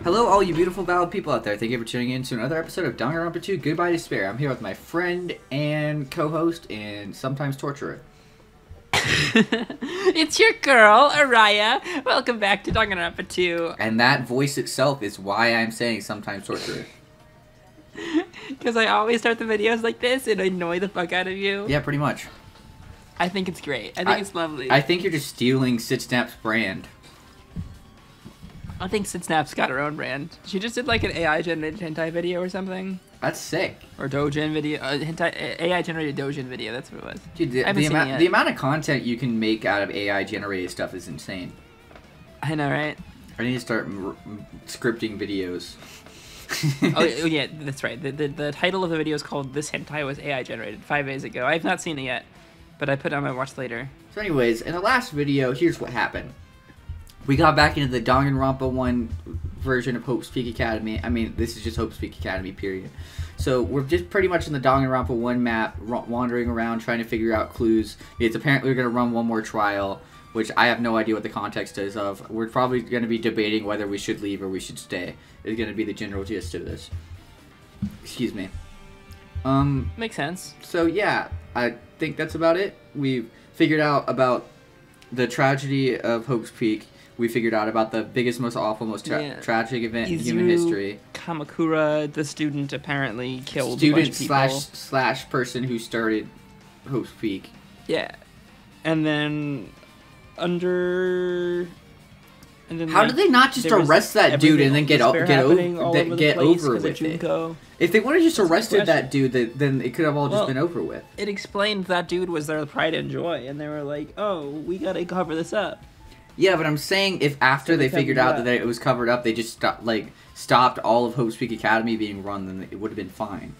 Hello, all you beautiful, valid people out there. Thank you for tuning in to another episode of Danganronpa 2 Goodbye Despair. I'm here with my friend and co-host and sometimes torturer. It's your girl, Araya. Welcome back to Danganronpa 2. And that voice itself is why I'm saying sometimes torturer. Because I always start the videos like this and annoy the fuck out of you. Yeah, pretty much. I think it's great. I think it's lovely. I think you're just stealing Ch.6's brand. I think Ch.6's got her own brand. She just did like an AI-generated hentai video or something. That's sick. Or Dojin video. AI-generated Dojin video, that's what it was. Dude, the amount of content you can make out of AI-generated stuff is insane. I know, right? I need to start scripting videos. Oh yeah, that's right. The title of the video is called "This Hentai Was AI Generated" 5 days ago. I have not seen it yet, but I put it on my watch later. So anyways, in the last video, here's what happened. We got back into the Danganronpa 1 version of Hope's Peak Academy. I mean, this is just Hope's Peak Academy, period. So we're just pretty much in the Danganronpa 1 map, wandering around, trying to figure out clues. It's apparently we're going to run one more trial, which I have no idea what the context is of. We're probably going to be debating whether we should leave or we should stay. It's going to be the general gist of this. Excuse me. Makes sense. So yeah, I think that's about it. We've figured out about the tragedy of Hope's Peak. We figured out about the biggest, most awful, most tragic event in human history. Kamakura, the student, apparently killed a bunch of people. Slash person who started Hope's Peak. Yeah. And then how did they not just arrest that dude and then get over with it? If they would have just arrested that dude, then it could have all just been over with. It explained that dude was their pride and joy, and they were like, "Oh, we gotta cover this up." Yeah, but I'm saying if after they figured out that it was covered up, they just stopped all of Hope's Peak Academy being run, then it would have been fine.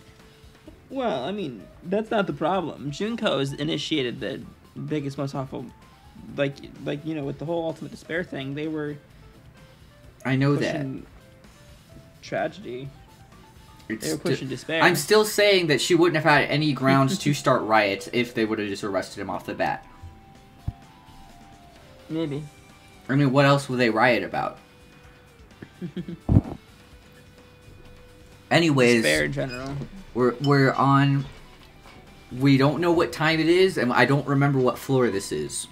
Well, I mean, that's not the problem. Junko's initiated the biggest, most awful, like you know, with the whole Ultimate Despair thing. They were. I know that. Tragedy. They were pushing despair. I'm still saying that she wouldn't have had any grounds to start riots if they would have just arrested him off the bat. Maybe. I mean, what else would they riot about? Anyways, despair in general. We're on. We don't know what time it is, and I don't remember what floor this is.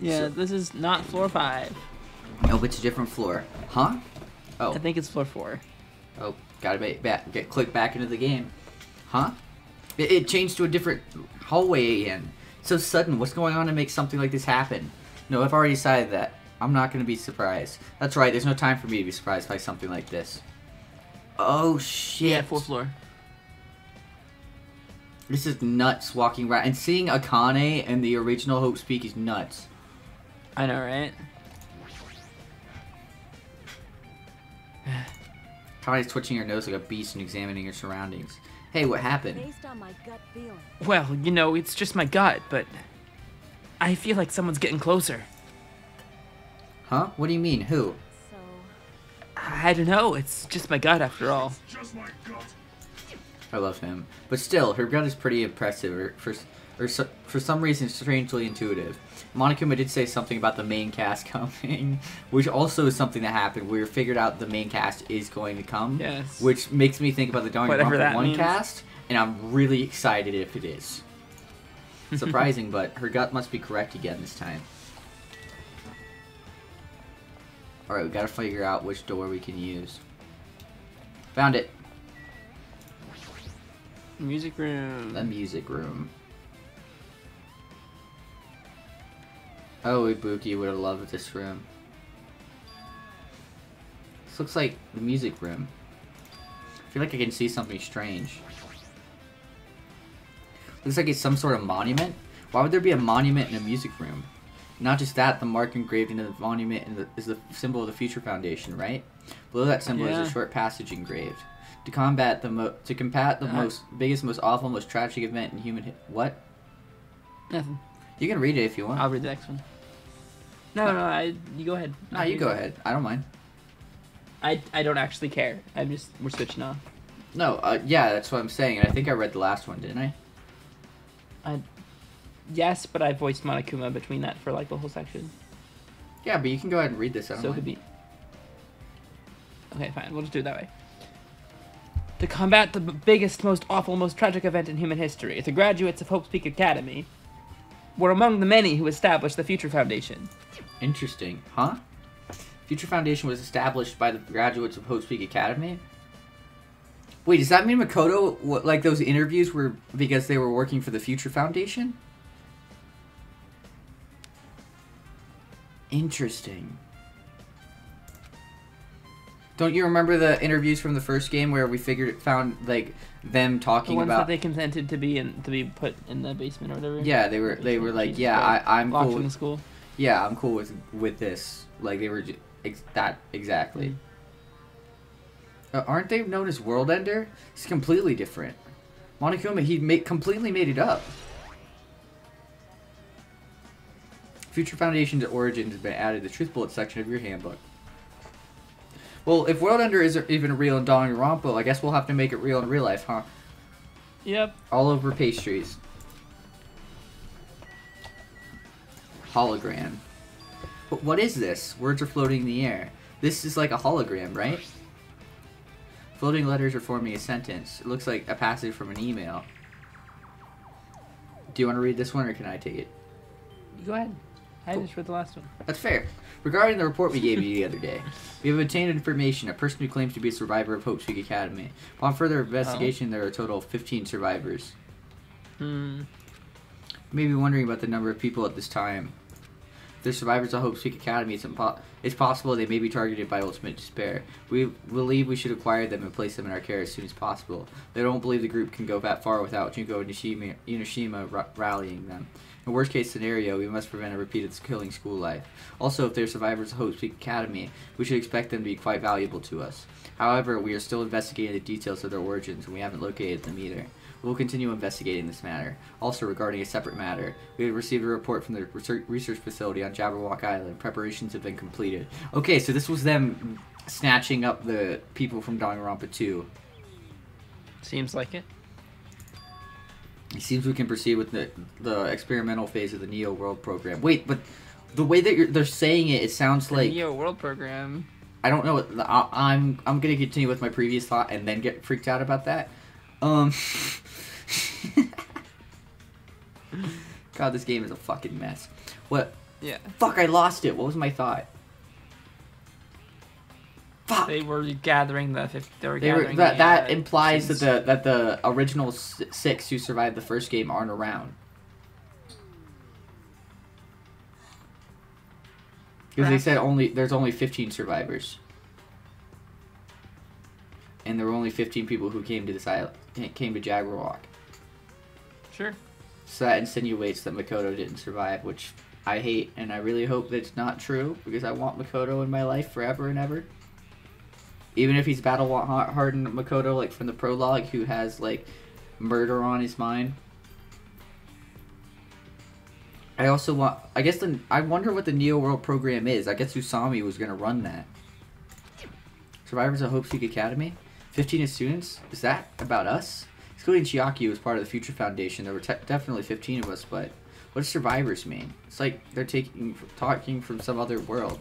Yeah, this is not floor 5. Oh, it's a different floor, huh? Oh, I think it's floor 4. Oh, gotta click back into the game, huh? It changed to a different hallway again. So sudden. What's going on to make something like this happen? No, I've already decided that. I'm not going to be surprised. That's right, there's no time for me to be surprised by something like this. Oh, shit. Yeah, 4th floor. This is nuts walking around. And seeing Akane in the original Hope's Peak is nuts. I know, right? Akane's twitching her nose like a beast and examining her surroundings. Hey, what happened? Based on my gut feeling. Well, you know, it's just my gut, but I feel like someone's getting closer. Huh? What do you mean? Who? So... I don't know. It's just my gut, after all. It's just my gut. I love him. But still, her gut is pretty impressive. For some reason, strangely intuitive. Monokuma did say something about the main cast coming, which also is something that happened. We figured out the main cast is going to come, yes. Which makes me think about the Danganronpa 1 means. cast, and I'm really excited if it is. Surprising, but her gut must be correct again this time. Alright, we gotta figure out which door we can use. Found it. Music room. The music room. Oh, Ibuki would have loved this room. This looks like the music room. I feel like I can see something strange. Looks like it's some sort of monument. Why would there be a monument in a music room? Not just that, the mark engraved into the monument is the symbol of the Future Foundation, right? Below that symbol is a short passage engraved. To combat the biggest, most awful, most tragic event in human what? Nothing. You can read it if you want. I'll read the next one. No, you go ahead. No, you go ahead. I don't mind. I don't actually care. We're switching off. No, yeah, that's what I'm saying. And I think I read the last one, didn't I? Yes, but I voiced Monokuma between that for like the whole section. Yeah, but you can go ahead and read this. I don't so it mind. could be. Okay, fine. We'll just do it that way. To combat the biggest, most awful, most tragic event in human history, the graduates of Hope's Peak Academy were among the many who established the Future Foundation. Interesting. Huh? Future Foundation was established by the graduates of Hope's Peak Academy? Wait, does that mean Makoto, like, those interviews were because they were working for the Future Foundation? Interesting. Don't you remember the interviews from the first game where we found like them talking the ones about that they consented to be put in the basement or whatever? Yeah, they were like, yeah, I'm locked cool in with, school. Yeah, I'm cool with this. Like they were that exactly. Aren't they known as World Ender? It's completely different. Monokuma, he completely made it up. Future Foundation's origins has been added to the Truth Bullet section of your handbook. Well, if World Ender isn't even real in Danganronpa, I guess we'll have to make it real in real life, huh? Yep. All over pastries. Hologram. But what is this? Words are floating in the air. This is like a hologram, right? Floating letters are forming a sentence. It looks like a passage from an email. Do you want to read this one, or can I take it? Go ahead. I just read the last one. That's fair. Regarding the report we gave you the other day, we have obtained information. A person who claims to be a survivor of Hope's Peak Academy. Upon further investigation, there are a total of 15 survivors. You may be wondering about the number of people at this time. If they're survivors of Hope's Peak Academy, it's possible they may be targeted by ultimate despair. We believe we should acquire them and place them in our care as soon as possible. They don't believe the group can go that far without Junko and Inoshima rallying them. In worst case scenario, we must prevent a repeat of this killing school life. Also, if they're survivors of Hope's Peak Academy, we should expect them to be quite valuable to us. However, we are still investigating the details of their origins, and we haven't located them either. We will continue investigating this matter. Also, regarding a separate matter, we have received a report from the research facility on Jabberwock Island. Preparations have been completed. Okay, so this was them snatching up the people from Danganronpa 2. Seems like it. It seems we can proceed with the experimental phase of the Neo World program. Wait, but the way that they're saying it, it sounds like Neo World program. I don't know. I'm gonna continue with my previous thought and then get freaked out about that. God, this game is a fucking mess. What? Yeah. Fuck, I lost it. What was my thought? Fuck. They were gathering the. That implies that the original 6 who survived the first game aren't around. Because they said there's only 15 survivors, and there were only 15 people who came to this island, came to Jabberwock. Sure. So that insinuates that Makoto didn't survive, which I hate, and I really hope that's not true, because I want Makoto in my life forever and ever. Even if he's battle-hardened Makoto, like from the prologue, who has like murder on his mind. I also want. I wonder what the Neo World program is. I guess Usami was gonna run that. Survivors of Hope's Peak Academy, 15 students. Is that about us? Excluding Chiaki, who was part of the Future Foundation, there were definitely 15 of us. But what does survivors mean? It's like they're talking from some other world.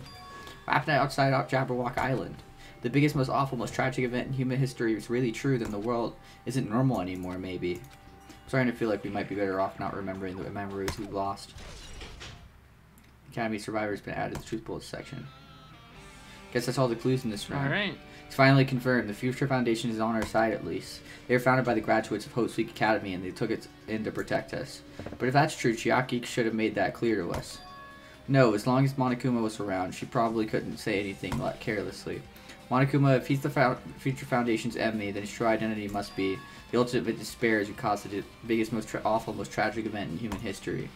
What happened outside Jabberwock Island? The biggest, most awful, most tragic event in human history is really true. Then the world isn't normal anymore. Maybe. I'm starting to feel like we might be better off not remembering the memories we've lost. Academy survivors been added to the Truth Bullet section. Guess that's all the clues in this round. Alright. It's finally confirmed. The Future Foundation is on our side, at least. They were founded by the graduates of Hope's Peak Academy, and they took it in to protect us. But if that's true, Chiaki should have made that clear to us. No, as long as Monokuma was around, she probably couldn't say anything carelessly. Monokuma, if he's the Future Foundation's enemy, then his true identity must be the ultimate despair who caused the biggest, most awful, most tragic event in human history.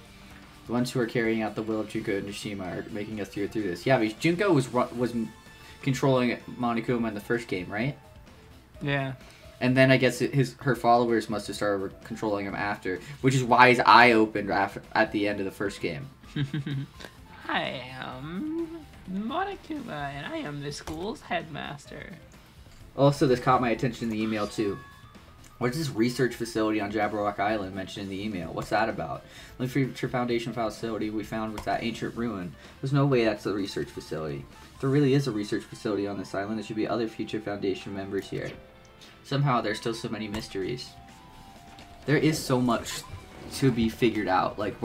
The ones who are carrying out the will of Junko and Nishima are making us through this. Yeah, but Junko was controlling Monokuma in the first game, right? Yeah. And then I guess her followers must have started controlling him after, which is why his eye opened at the end of the first game. I am Monokuma, and I am the school's headmaster. Also, this caught my attention in the email, too. What's this research facility on Jabberwock Island mentioned in the email? What's that about? The future Foundation facility we found was that ancient ruin. There's no way that's a research facility. If there really is a research facility on this island, there should be other future Foundation members here. Somehow, there's still so many mysteries. There is so much to be figured out. Like,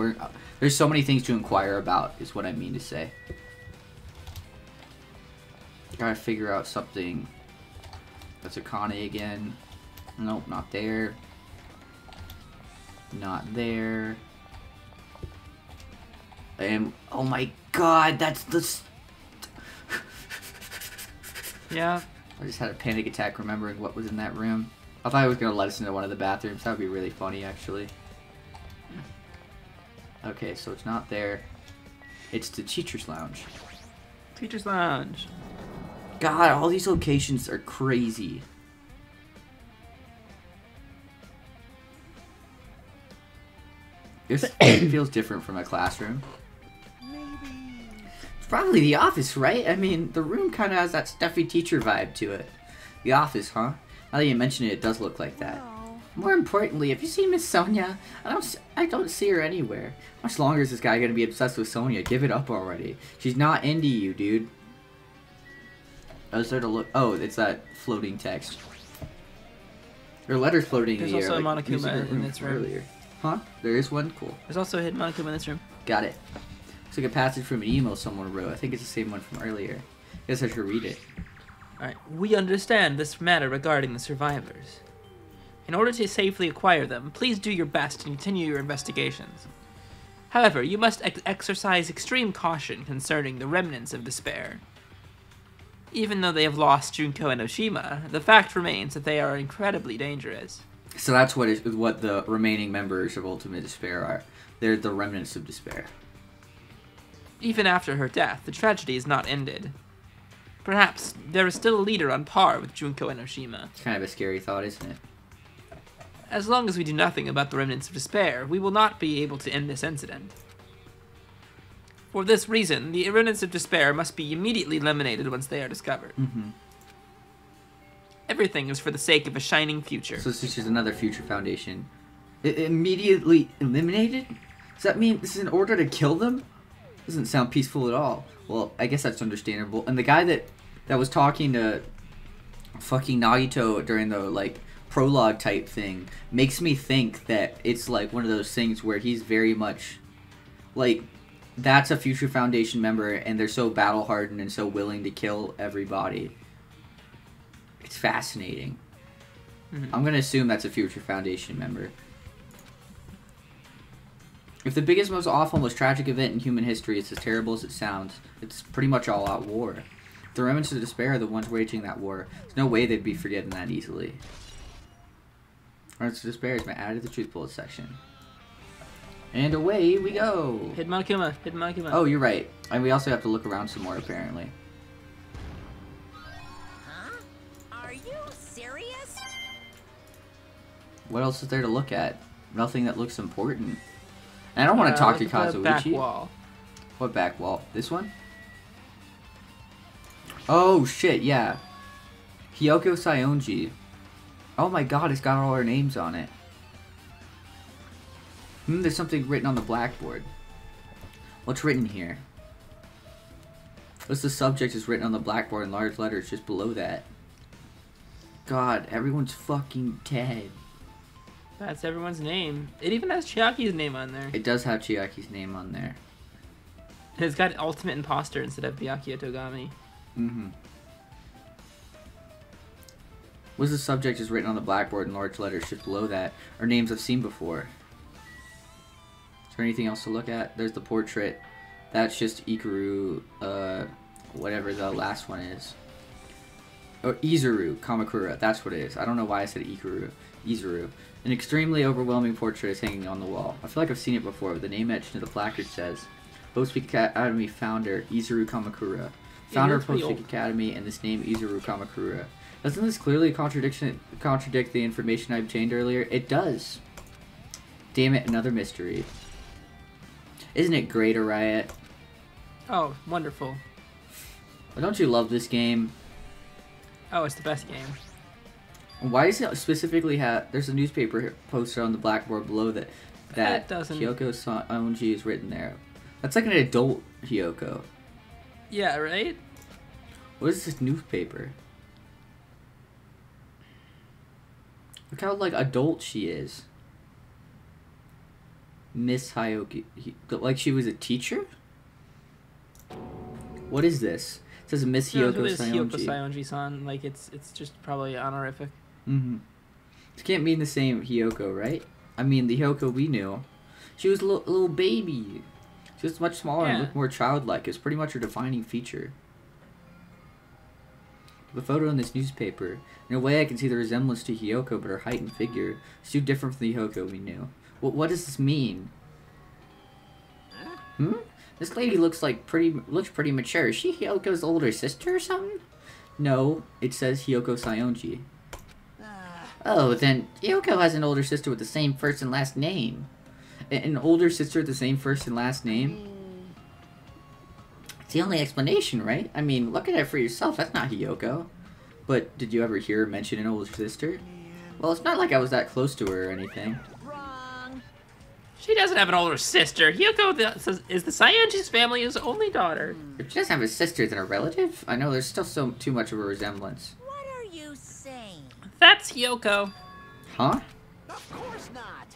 there's so many things to inquire about, is what I mean to say. Gotta figure out something. That's Akane again. Nope, not there. Not there. And, oh my god, that's the... Yeah. I just had a panic attack remembering what was in that room. I thought it was going to let us into one of the bathrooms. That would be really funny, actually. Okay, so it's not there. It's the Teacher's Lounge. Teacher's Lounge. God, all these locations are crazy. This feels different from a classroom. It's probably the office, right? I mean, the room kind of has that stuffy teacher vibe to it. The office, huh? Now that you mention it, it does look like that. More importantly, have you seen Miss Sonia? I don't see her anywhere. How much longer is this guy gonna be obsessed with Sonia? Give it up already. She's not into you, dude. I was there to look. Oh, it's that floating text. Her letter's floating in the air. There's also like a Monokuma in this room. Earlier. Huh? There is one? Cool. There's also a hidden Monokuma in this room. Got it. Looks like a passage from an email someone wrote. I think it's the same one from earlier. Guess I should read it. Alright, we understand this matter regarding the survivors. In order to safely acquire them, please do your best to continue your investigations. However, you must exercise extreme caution concerning the remnants of despair. Even though they have lost Junko and Oshima, the fact remains that they are incredibly dangerous. So that's what the remaining members of Ultimate Despair are. They're the remnants of despair. Even after her death, the tragedy is not ended. Perhaps there is still a leader on par with Junko and Oshima. It's kind of a scary thought, isn't it? As long as we do nothing about the remnants of despair, we will not be able to end this incident. For this reason, the remnants of despair must be immediately eliminated once they are discovered. Mm-hmm. Everything is for the sake of a shining future. So this is just another future foundation. Immediately eliminated? Does that mean this is in order to kill them? Doesn't sound peaceful at all. Well, I guess that's understandable. And the guy that was talking to fucking Nagito during the, like, prologue type thing makes me think that it's, like, one of those things where he's very much, like, that's a future foundation member and they're so battle-hardened and so willing to kill everybody. It's fascinating. Mm-hmm. I'm gonna assume that's a future Foundation member. If the biggest, most awful, most tragic event in human history is as terrible as it sounds, it's pretty much all-out war. If the remnants of despair are the ones waging that war, there's no way they'd be forgiven that easily. Remnants of despair has been added to the truth bullet section. And away we go! Hidden Monokuma, hidden Monokuma. Oh, you're right. And we also have to look around some more, apparently. What else is there to look at? Nothing that looks important. And I don't want to talk to Kazuichi. Back wall. What back wall? This one? Oh, shit, yeah. Hyoko Saionji. Oh my god, it's got all our names on it. There's something written on the blackboard. What's written here? What's the subject is written on the blackboard in large letters just below that? God, everyone's fucking dead. That's everyone's name. It even has Chiaki's name on there. It does have Chiaki's name on there. And it's got Ultimate Imposter instead of Byakuya Togami. Mm-hmm. What's the subject is written on the blackboard in large letters just below that? Are names I've seen before. Is there anything else to look at? There's the portrait. That's just Ikuru, whatever the last one is. Or Izuru Kamakura, that's what it is. I don't know why I said Ikuru. Izuru. An extremely overwhelming portrait is hanging on the wall. I feel like I've seen it before, but the name etched into the placard says, Post Peak Academy founder, Izuru Kamakura. Founder of Post Peak Academy, and this name, Izuru Kamakura. Doesn't this clearly contradict the information I obtained earlier? It does. Damn it, another mystery. Isn't it great, Riot? Oh, wonderful. Don't you love this game? Oh, it's the best game. Why does it specifically have... There's a newspaper posted on the blackboard below that doesn't... Hyoko Saionji is written there. That's like an adult Hyoko. Yeah, right? What is this newspaper? Look how, like, adult she is. Miss Hyoko. Like she was a teacher? What is this? It says Miss Hyoko Saionji. Hyoko Saionji-san. Like, it's just probably honorific. Mm-hmm. It can't mean the same Hyoko, right? I mean, the Hyoko we knew. She was a little baby. She was much smaller and looked more childlike. It's pretty much her defining feature. The photo in this newspaper. In a way, I can see the resemblance to Hyoko, but her height and figure is too different from the Hyoko we knew. What does this mean? Hmm? This lady looks pretty mature. Is she Hyoko's older sister or something? No, it says Hyoko Saionji. Oh, then Hyoko has an older sister with the same first and last name. An older sister with the same first and last name? It's the only explanation, right? I mean, look at it for yourself. That's not Hyoko. But did you ever hear her mention an older sister? Well, it's not like I was that close to her or anything. She doesn't have an older sister. Hyoko is the Saionji's family's only daughter. If she doesn't have a sister, then a relative? I know there's still too much of a resemblance. What are you saying? That's Hyoko. Huh? Of course not.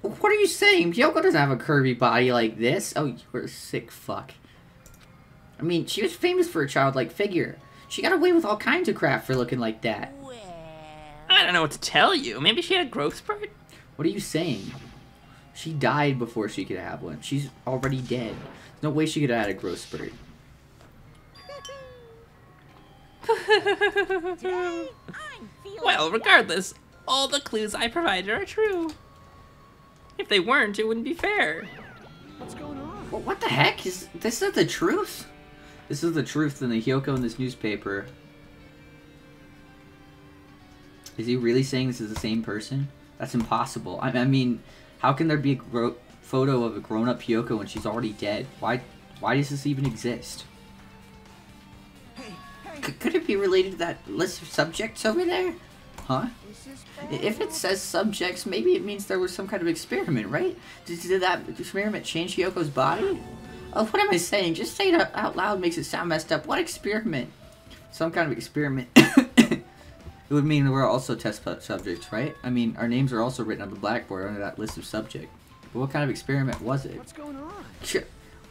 What are you saying? Hyoko doesn't have a curvy body like this. Oh, you're a sick fuck. I mean, she was famous for a childlike figure. She got away with all kinds of crap for looking like that. Well... I don't know what to tell you. Maybe she had a growth spurt? What are you saying? She died before she could have one. She's already dead. There's no way she could have had a growth spurt. Well, regardless, all the clues I provided are true. If they weren't, it wouldn't be fair. What's going on? Well, what the heck? Is this the truth? This is the truth in the Hyoko in this newspaper. Is he really saying this is the same person? That's impossible. I mean, how can there be a photo of a grown-up Hyoko when she's already dead? Why does this even exist? Hey, Could it be related to that list of subjects over there? Huh? If it says subjects, maybe it means there was some kind of experiment, right? Did that experiment change Hyoko's body? Oh, what am I saying? Just say it out loud makes it sound messed up. What experiment? Some kind of experiment. It would mean we're also test subjects, right? I mean, our names are also written on the blackboard under that list of subjects. But what kind of experiment was it? What's going on?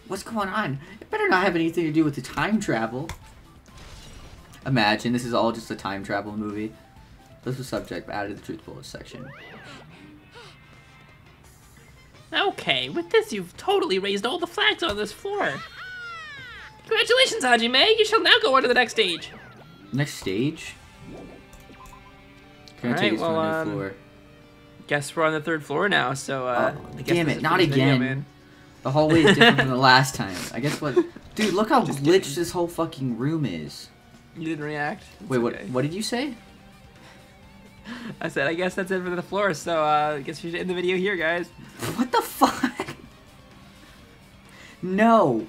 What's going on? It better not have anything to do with the time travel. Imagine, this is all just a time travel movie. List of subject added to the truth bullet section. Okay, with this you've totally raised all the flags on this floor. Congratulations, Hajime! You shall now go on to the next stage. Next stage? Can I Alright, take us well, to a new floor? Guess we're on the 3rd floor now, so, I guess damn this it, is not for this video, again. man. The hallway is different from the last time. I guess what... Dude, look how glitched this whole fucking room is. You didn't react. It's Wait, okay. what did you say? I said, I guess that's it for the floor, so, I guess we should end the video here, guys. What the fuck? No.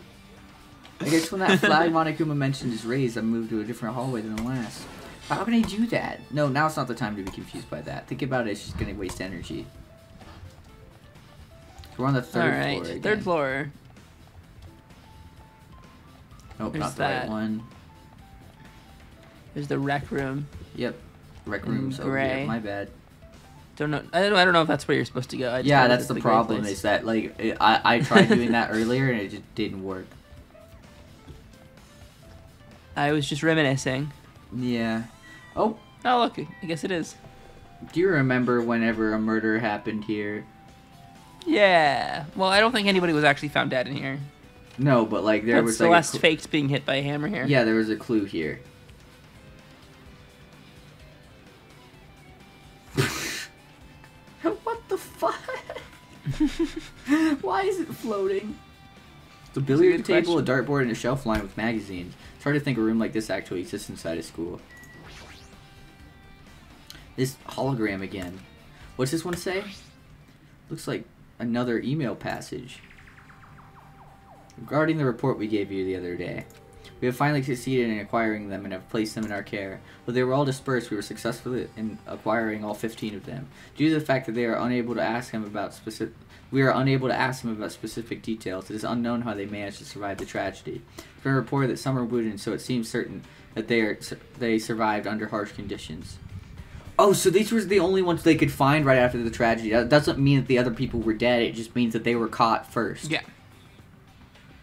I guess when that flag Monokuma mentioned is raised, I moved to a different hallway than the last. How can I do that? No, now's not the time to be confused by that. Think about it, it's just gonna waste energy. We're on the 3rd floor again. 3rd floor. Nope, There's not the right that. one. There's the rec room. Yep. Rec room's over gray. here. My bad. Don't know. I don't know if that's where you're supposed to go. I just Yeah, know that's it's the gray problem, place. is that, like, I tried doing that earlier and it just didn't work. I was just reminiscing. Yeah. Oh, Oh, look. I guess it is. do you remember whenever a murder happened here? Yeah. Well, I don't think anybody was actually found dead in here. No, but, like, there But was, Celeste like, faked being hit by a hammer here. yeah, there was a clue here. What the fuck? Why is it floating? The billiard good table, a question. dartboard, and a shelf lined with magazines. It's hard to think a room like this actually exists inside a school. This hologram again. What's this one say? Looks like another email passage. Regarding the report we gave you the other day. We have finally succeeded in acquiring them and have placed them in our care. Though they were all dispersed, we were successful in acquiring all 15 of them. Due to the fact that they are unable to ask him about specific... We are unable to ask them about specific details. It is unknown how they managed to survive the tragedy. It's been reported that some are wounded, so it seems certain that they survived under harsh conditions. Oh, so these were the only ones they could find right after the tragedy. That doesn't mean that the other people were dead. It just means that they were caught first. Yeah.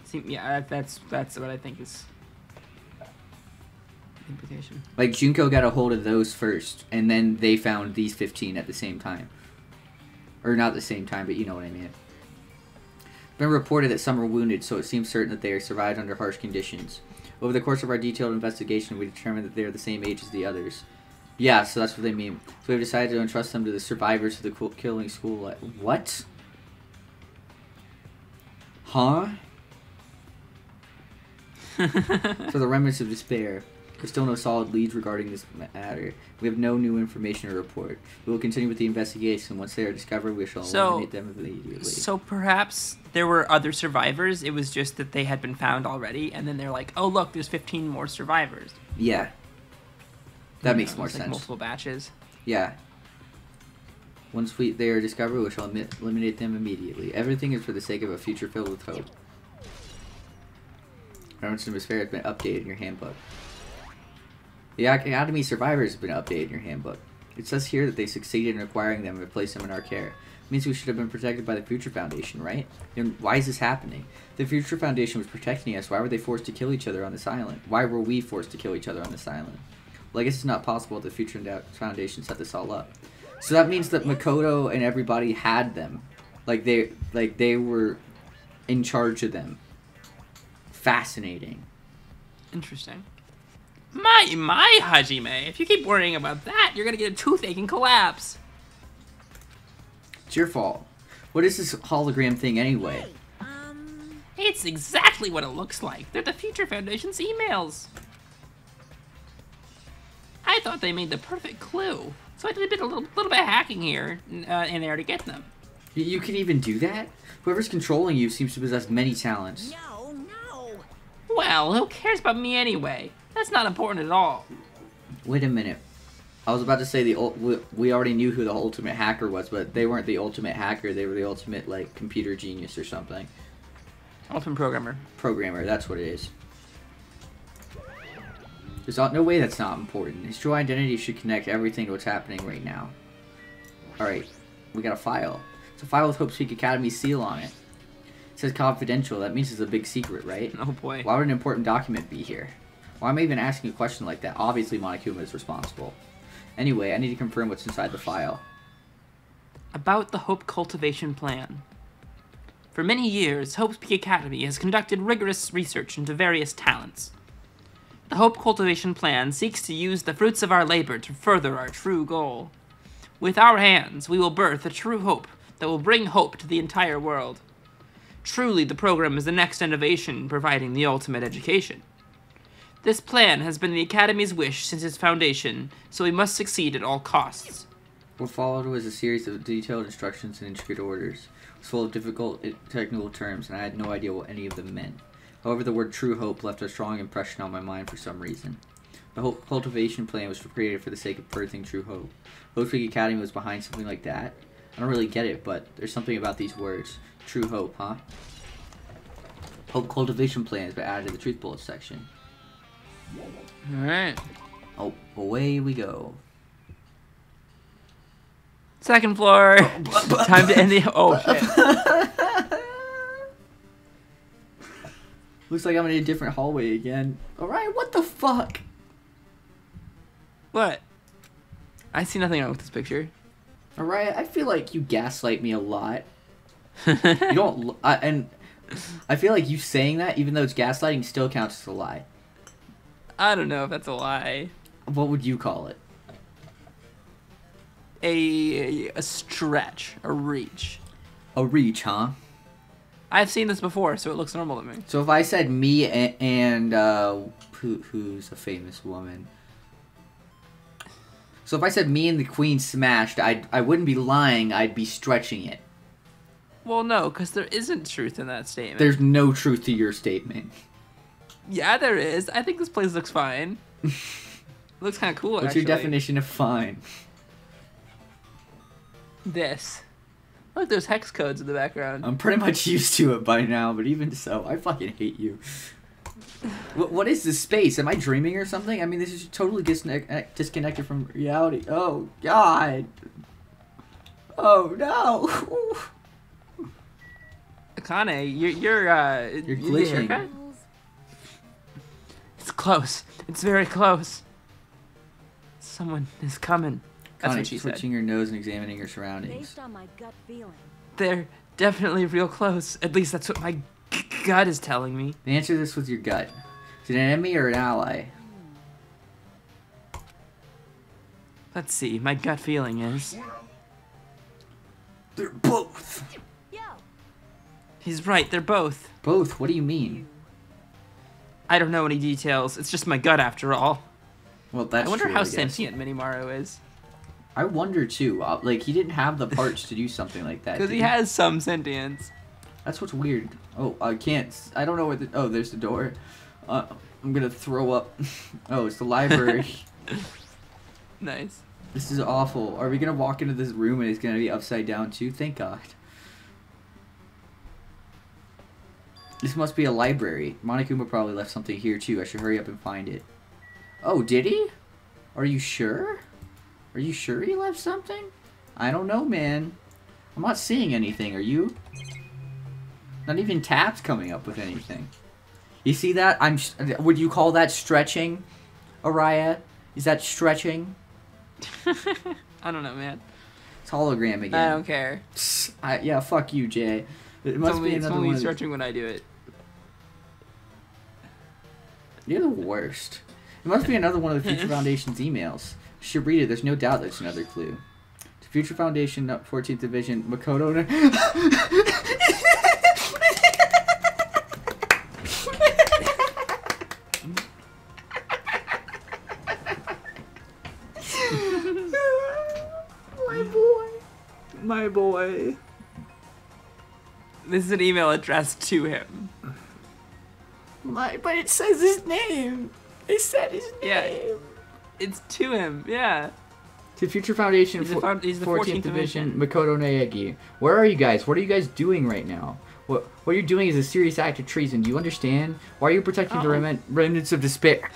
See, yeah, that's what I think is the implication. Like, Junko got a hold of those first, and then they found these 15 at the same time. Or not at the same time, but you know what I mean. It's been reported that some are wounded, so it seems certain that they are survived under harsh conditions. Over the course of our detailed investigation, we determined that they are the same age as the others. Yeah, so that's what they mean. So we've decided to entrust them to the survivors of the killing school. What? Huh? For the remnants of despair. There's still no solid leads regarding this matter. We have no new information to report. We will continue with the investigation. Once they are discovered, we shall eliminate them immediately. So perhaps there were other survivors. It was just that they had been found already, and then they're like, "Oh, look, there's 15 more survivors." Yeah, that makes more like sense. Multiple batches. Yeah. Once they are discovered, we shall eliminate them immediately. Everything is for the sake of a future filled with hope. Remnants of despair has been updated in your handbook. The Academy survivors have been updated in your handbook. It says here that they succeeded in acquiring them and placed them in our care. It means we should have been protected by the Future Foundation, right? And why is this happening? The Future Foundation was protecting us. Why were they forced to kill each other on this island? Why were we forced to kill each other on this island? Well, I guess it's not possible that the Future Foundation set this all up. So that means that Makoto and everybody had them. Like they were in charge of them. Fascinating. Interesting. My Hajime, if you keep worrying about that, you're gonna get a toothache and collapse. It's your fault. What is this hologram thing anyway? It's exactly what it looks like. They're the Future Foundation's emails. I thought they made the perfect clue, so I did a little bit of hacking here in there to get them. You can even do that? Whoever's controlling you seems to possess many talents. No. Well, who cares about me anyway? That's not important at all. Wait a minute. I was about to say we already knew who the ultimate hacker was, but they weren't the ultimate hacker. They were the ultimate, like, computer genius or something. Ultimate programmer. Programmer, that's what it is. There's no way that's not important. His true identity should connect everything to what's happening right now. Alright, we got a file. It's a file with Hope's Peak Academy's seal on it. It says confidential. That means it's a big secret, right? Oh boy. Why would an important document be here? Why am I even asking a question like that? Obviously Monokuma is responsible. Anyway, I need to confirm what's inside the file. About the Hope Cultivation Plan. For many years, Hope's Peak Academy has conducted rigorous research into various talents. The Hope Cultivation Plan seeks to use the fruits of our labor to further our true goal. With our hands, we will birth a true hope that will bring hope to the entire world. Truly, the program is the next innovation providing the ultimate education. This plan has been the Academy's wish since its foundation, so we must succeed at all costs. What followed was a series of detailed instructions and intricate orders. It was full of difficult technical terms, and I had no idea what any of them meant. However, the word true hope left a strong impression on my mind for some reason. The Hope Cultivation Plan was created for the sake of birthing true hope. Hope's Peak Academy was behind something like that? I don't really get it, but there's something about these words. True hope, huh? Hope Cultivation Plan has been added to the Truth Bullet section. Alright. Oh, away we go. Second floor. Time to end the... Oh, shit. Looks like I'm in a different hallway again. Alright, what the fuck? What? I see nothing wrong with this picture. Alright, I feel like you gaslight me a lot. You don't... and I feel like you saying that, even though it's gaslighting, still counts as a lie. I don't know if that's a lie. What would you call it? A stretch. A reach. A reach, huh? I've seen this before, so it looks normal to me. So if I said me and who's a famous woman? So if I said me and the Queen smashed, I wouldn't be lying, I'd be stretching it. Well, no, because there isn't truth in that statement. There's no truth to your statement. Yeah, there is. I think this place looks fine. It looks kind of cool, What's actually. your definition of fine? This. Look, there's hex codes in the background. I'm pretty much used to it by now, but even so, I fucking hate you. What is this space? Am I dreaming or something? I mean, this is totally disconnected from reality. Oh, God. Oh, no. Akane, you're You're glitching. haircut? It's close. It's very close. Someone is coming. That's Connie, what she said. switching your nose and examining your surroundings. Based on my gut feeling. They're definitely real close. At least that's what my gut is telling me. Answer this with your gut. Is it an enemy or an ally? Let's see. My gut feeling is... They're both. Yo. He's right. They're both. Both? What do you mean? I don't know any details. It's just my gut after all. Well, that's I wonder true, how I guess. sentient Minimaru is. I wonder too. Like, he didn't have the parts to do something like that. Because did he has some sentience. That's what's weird. Oh, I can't. I don't know where the. Oh, there's the door. I'm gonna throw up. Oh, it's the library. Nice. This is awful. Are we gonna walk into this room and it's gonna be upside down too? Thank God. This must be a library. Monokuma probably left something here too. I should hurry up and find it. Oh, did he? Are you sure? Are you sure he left something? I don't know, man. I'm not seeing anything. Are you? Not even Tap's coming up with anything. You see that? Would you call that stretching, Araya? Is that stretching? I don't know, man. It's hologram again. I don't care. Yeah, fuck you, Jay. It must be It's another only one. stretching when I do it. You're the worst. It must be another one of the Future Foundation's emails. You should read it. There's no doubt that's another clue. To Future Foundation, 14th Division, Makoto. My boy. This is an email addressed to him. But it says his name. It said his name. Yeah. It's to him, yeah. To Future Foundation, He's the 14th Division, Makoto Naegi. Where are you guys? What are you guys doing right now? What you're doing is a serious act of treason. Do you understand? Why are you protecting the remnants of despair?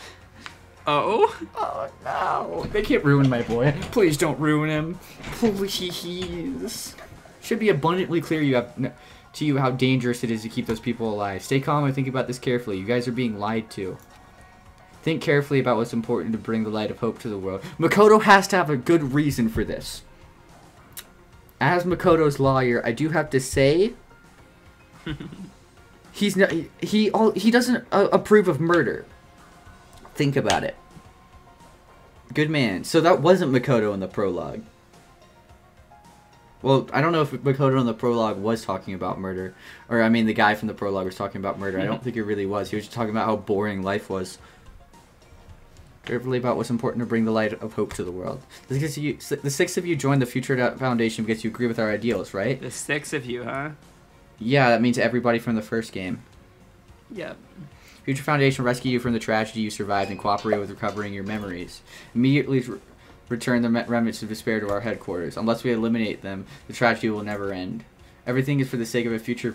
Oh? Oh no! They can't ruin my boy. Please don't ruin him. Please. Should be abundantly clear to you how dangerous it is to keep those people alive. Stay calm and think about this carefully. You guys are being lied to. Think carefully about what's important to bring the light of hope to the world. Makoto has to have a good reason for this. As Makoto's lawyer, I do have to say, he doesn't approve of murder. Think about it. Good man. So that wasn't Makoto in the prologue. Well, I don't know if Makoto in the prologue was talking about murder. Or, I mean, the guy from the prologue was talking about murder. I don't think it really was. He was just talking about how boring life was. Carefully about what's important to bring the light of hope to the world. The 6 of you joined the Future Foundation because you agree with our ideals, right? The 6 of you, huh? Yeah, that means everybody from the first game. Yep. Future Foundation will rescue you from the tragedy you survived and cooperate with recovering your memories. Immediately return the remnants of despair to our headquarters. Unless we eliminate them, the tragedy will never end. Everything is for the sake of a future,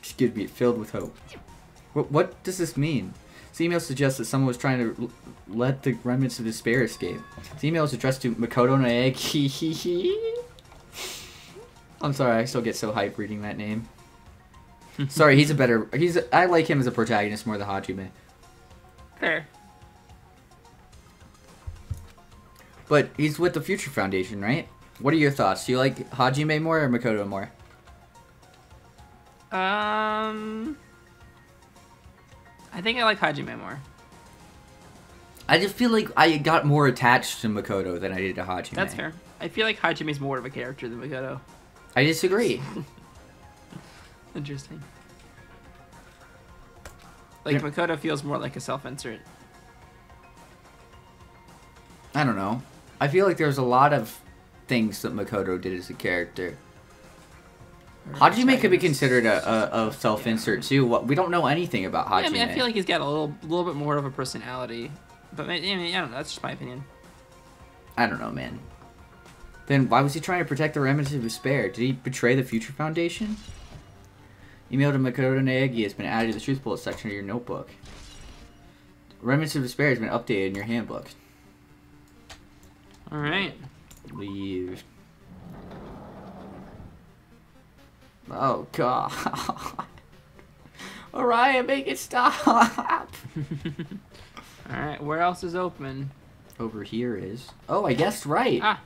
filled with hope. What does this mean? This email suggests that someone was trying to let the remnants of despair escape. This email is addressed to Makoto Naegi. I'm sorry, I still get so hyped reading that name. Sorry, I like him as a protagonist more than Hajime. Fair. But he's with the Future Foundation, right? What are your thoughts? Do you like Hajime more or Makoto more? I think I like Hajime more. I just feel like I got more attached to Makoto than I did to Hajime. That's fair. I feel like Hajime's more of a character than Makoto. I disagree. Interesting. Like, Yeah. Makoto feels more like a self-insert. I don't know. I feel like there's a lot of things that Makoto did as a character. Hajime could be considered a self-insert too. We don't know anything about Hajime. Yeah, I mean, I feel like he's got a little bit more of a personality. But I mean, I don't know. That's just my opinion. I don't know, man. Then why was he trying to protect the remnants of despair? Did he betray the Future Foundation? Email to Makoto Naegi has been added to the truth bullet section of your notebook. Remnants of despair has been updated in your handbook. All right. Leave. Oh god. Orion, make it stop. Alright, where else is open? Over here is. Oh, I guessed right. Ah,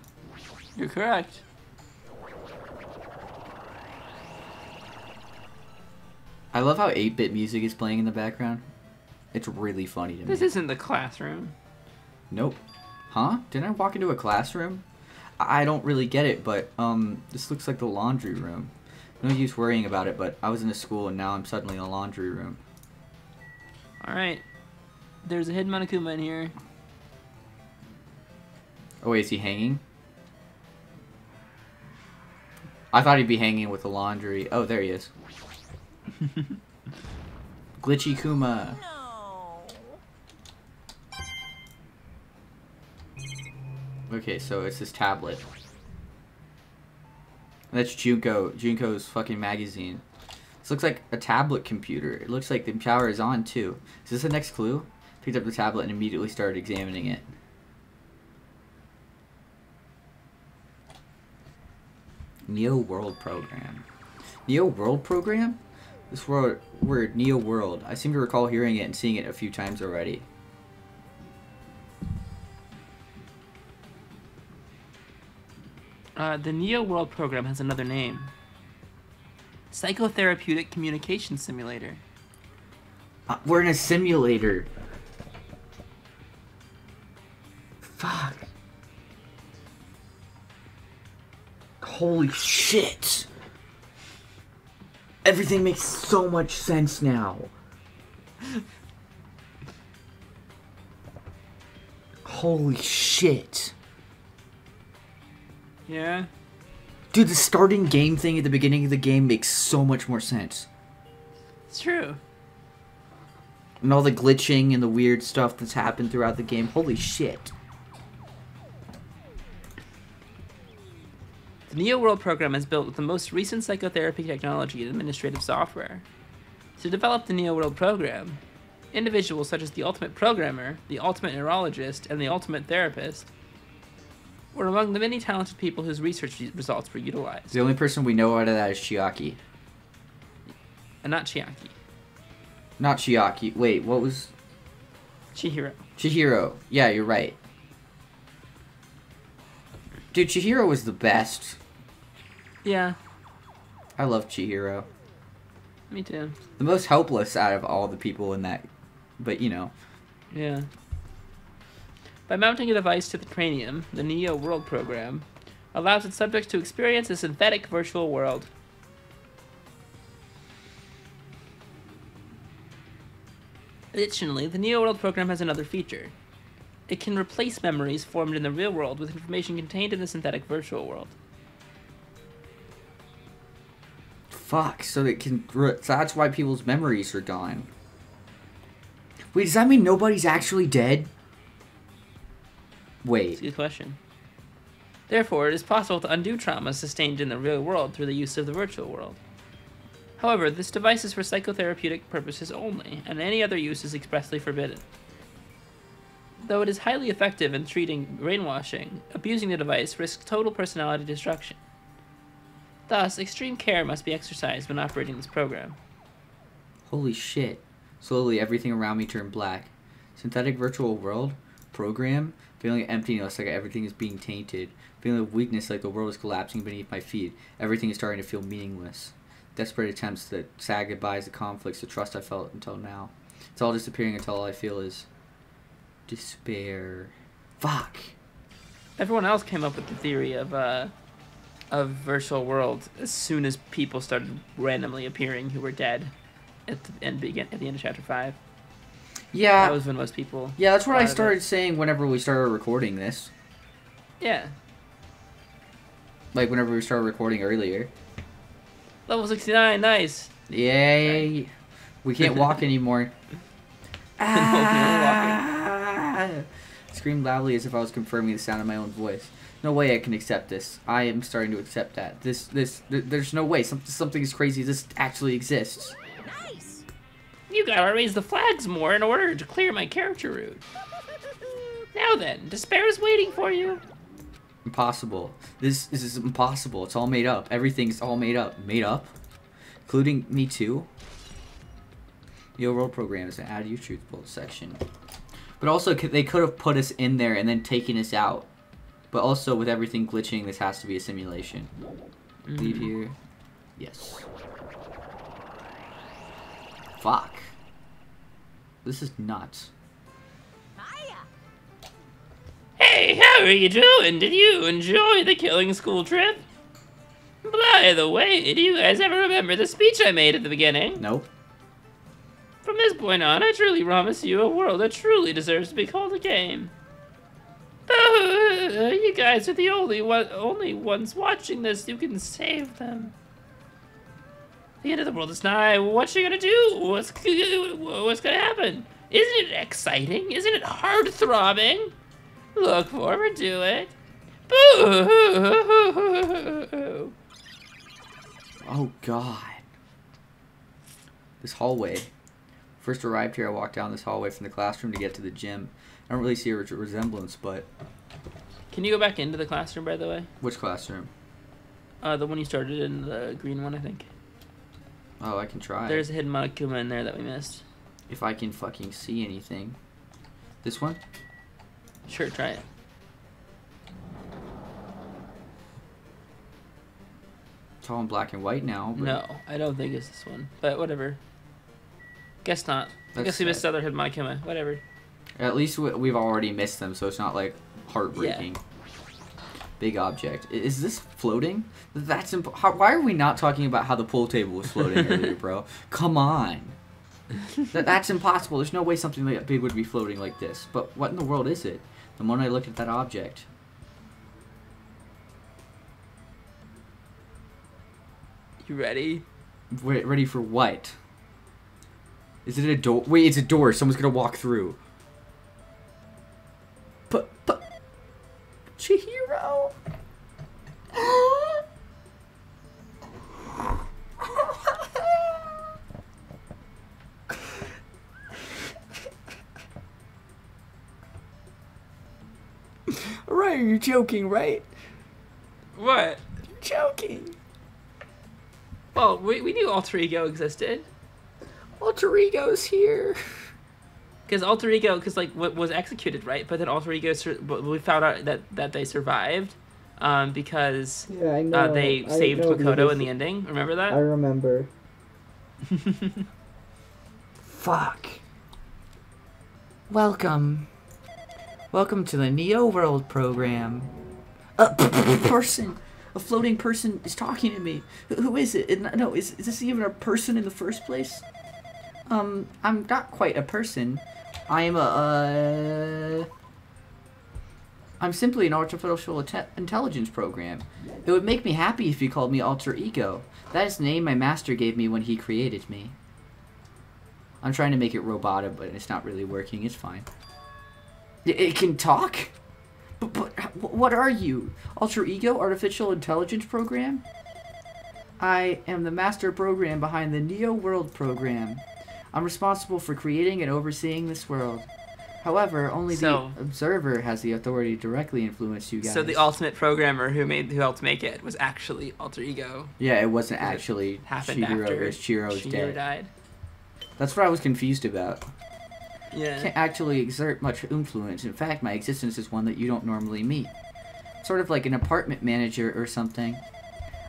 you're correct. I love how 8-bit music is playing in the background. It's really funny to me. This isn't the classroom. Nope. Huh? Didn't I walk into a classroom? I don't really get it, but this looks like the laundry room. No use worrying about it, but I was in a school and now I'm suddenly in a laundry room. Alright. There's a hidden Monokuma in here. Oh wait, is he hanging? I thought he'd be hanging with the laundry. Oh, there he is. Glitchy Kuma. No. Okay, so it's this tablet. That's Junko's fucking magazine. This looks like a tablet computer. It looks like the power is on too. Is this the next clue? Picked up the tablet and immediately started examining it. Neo World Program. Neo World Program? This word Neo World. I seem to recall hearing it and seeing it a few times already. The Neo World program has another name. Psychotherapeutic Communication Simulator. We're in a simulator. Fuck. Holy shit. Everything makes so much sense now. Holy shit. Yeah? Dude, the starting game thing at the beginning of the game makes so much more sense. It's true. And all the glitching and the weird stuff that's happened throughout the game. Holy shit. The Neo World program is built with the most recent psychotherapy technology and administrative software. To develop the Neo World program, individuals such as the Ultimate Programmer, the Ultimate Neurologist, and the Ultimate Therapist were among the many talented people whose research results were utilized. The only person we know out of that is Chiaki. And not Chiaki. Not Chiaki. Wait, what was... Chihiro. Chihiro. Yeah, you're right. Dude, Chihiro was the best. Yeah, I love Chihiro. me too. The most helpless out of all the people in that... But, you know. Yeah. By mounting a device to the cranium, the Neo World program allows its subjects to experience a synthetic virtual world. Additionally, the Neo World program has another feature. It can replace memories formed in the real world with information contained in the synthetic virtual world. Fuck, so it can... So that's why people's memories are gone. Wait, does that mean nobody's actually dead? That's Wait. a good question. Therefore, it is possible to undo trauma sustained in the real world through the use of the virtual world. However, this device is for psychotherapeutic purposes only, and any other use is expressly forbidden. Though it is highly effective in treating brainwashing, abusing the device risks total personality destruction. Thus, extreme care must be exercised when operating this program. Holy shit. Slowly, everything around me turned black. Synthetic virtual world? Program? Feeling of emptiness like everything is being tainted. Feeling of weakness like the world is collapsing beneath my feet. Everything is starting to feel meaningless. Desperate attempts to say goodbyes, the conflicts, the trust I felt until now. It's all disappearing until all I feel is... despair. Fuck. Everyone else came up with the theory of virtual world as soon as people started randomly appearing who were dead at the end of chapter 5. Yeah. That was when most people... Yeah, that's what I thought of it. started saying whenever we started recording this. Yeah. Like, whenever we started recording earlier. Level 69, nice. Yay! We can't walk anymore. Screamed loudly as if I was confirming the sound of my own voice. No way I can accept this. I am starting to accept that. There's no way. Something as crazy as this actually exists. Nice. You gotta raise the flags more in order to clear my character route. Now then, despair is waiting for you. Impossible. This is impossible. It's all made up. Everything's all made up. Made up? Including me too? The overall program is an add your truth bullet section. But also, they could have put us in there and then taken us out. But also, with everything glitching, this has to be a simulation. Leave here. Yes. Fuck. This is nuts. Hiya. Hey, how are you doing? Did you enjoy the killing school trip? By the way, do you guys ever remember the speech I made at the beginning? Nope. From this point on, I truly promise you a world that truly deserves to be called a game. You guys are the only ones watching this who can save them. The end of the world is nigh. What you gonna do? What's gonna happen? Isn't it exciting? Isn't it heart-throbbing? Look forward to it. Boo! Oh god. This hallway. First arrived here, I walked down this hallway from the classroom to get to the gym. I don't really see a resemblance, but... Can you go back into the classroom, by the way? Which classroom? The one you started in, the green one, I think. Oh, I can try. There's a hidden Monokuma in there that we missed. If I can fucking see anything. This one? Sure, try it. It's all in black and white now. But... No, I don't think it's this one. But whatever. Guess not. I guess we missed the other hidden Monokuma. Whatever. At least we've already missed them, so it's not like heartbreaking. Yeah. Big object. Is this floating? That's why are we not talking about how the pool table was floating earlier, bro? Come on. That's impossible. There's no way something like big would be floating like this. But what in the world is it? The moment I looked at that object. You ready? Wait, ready for what? Is it a door? Wait, it's a door. Someone's gonna walk through. But Chihiro. Right, you're joking, right? What? You're joking. Well, we knew Alter Ego existed. Alter Ego's here. Because Alter Ego, like, what was executed, right? But then Alter Ego, we found out that they survived, because yeah, I know. they saved Makoto in the ending. Remember that? I remember. Fuck. Welcome to the Neo World program. A floating person is talking to me. Who is it? No, is this even a person in the first place? I'm not quite a person. I'm simply an artificial intelligence program. It would make me happy if you called me Alter Ego. That is the name my master gave me when he created me. I'm trying to make it robotic, but it's not really working. It's fine. It can talk? But what are you? Alter Ego? Artificial Intelligence Program? I am the master program behind the Neo World program. I'm responsible for creating and overseeing this world. However, only the observer has the authority to directly influence you guys. So the ultimate programmer who helped make it was actually Alter Ego. Yeah, it wasn't actually Chihiro's dead. Died. That's what I was confused about. Yeah. I can't actually exert much influence. In fact, my existence is one that you don't normally meet. Sort of like an apartment manager or something.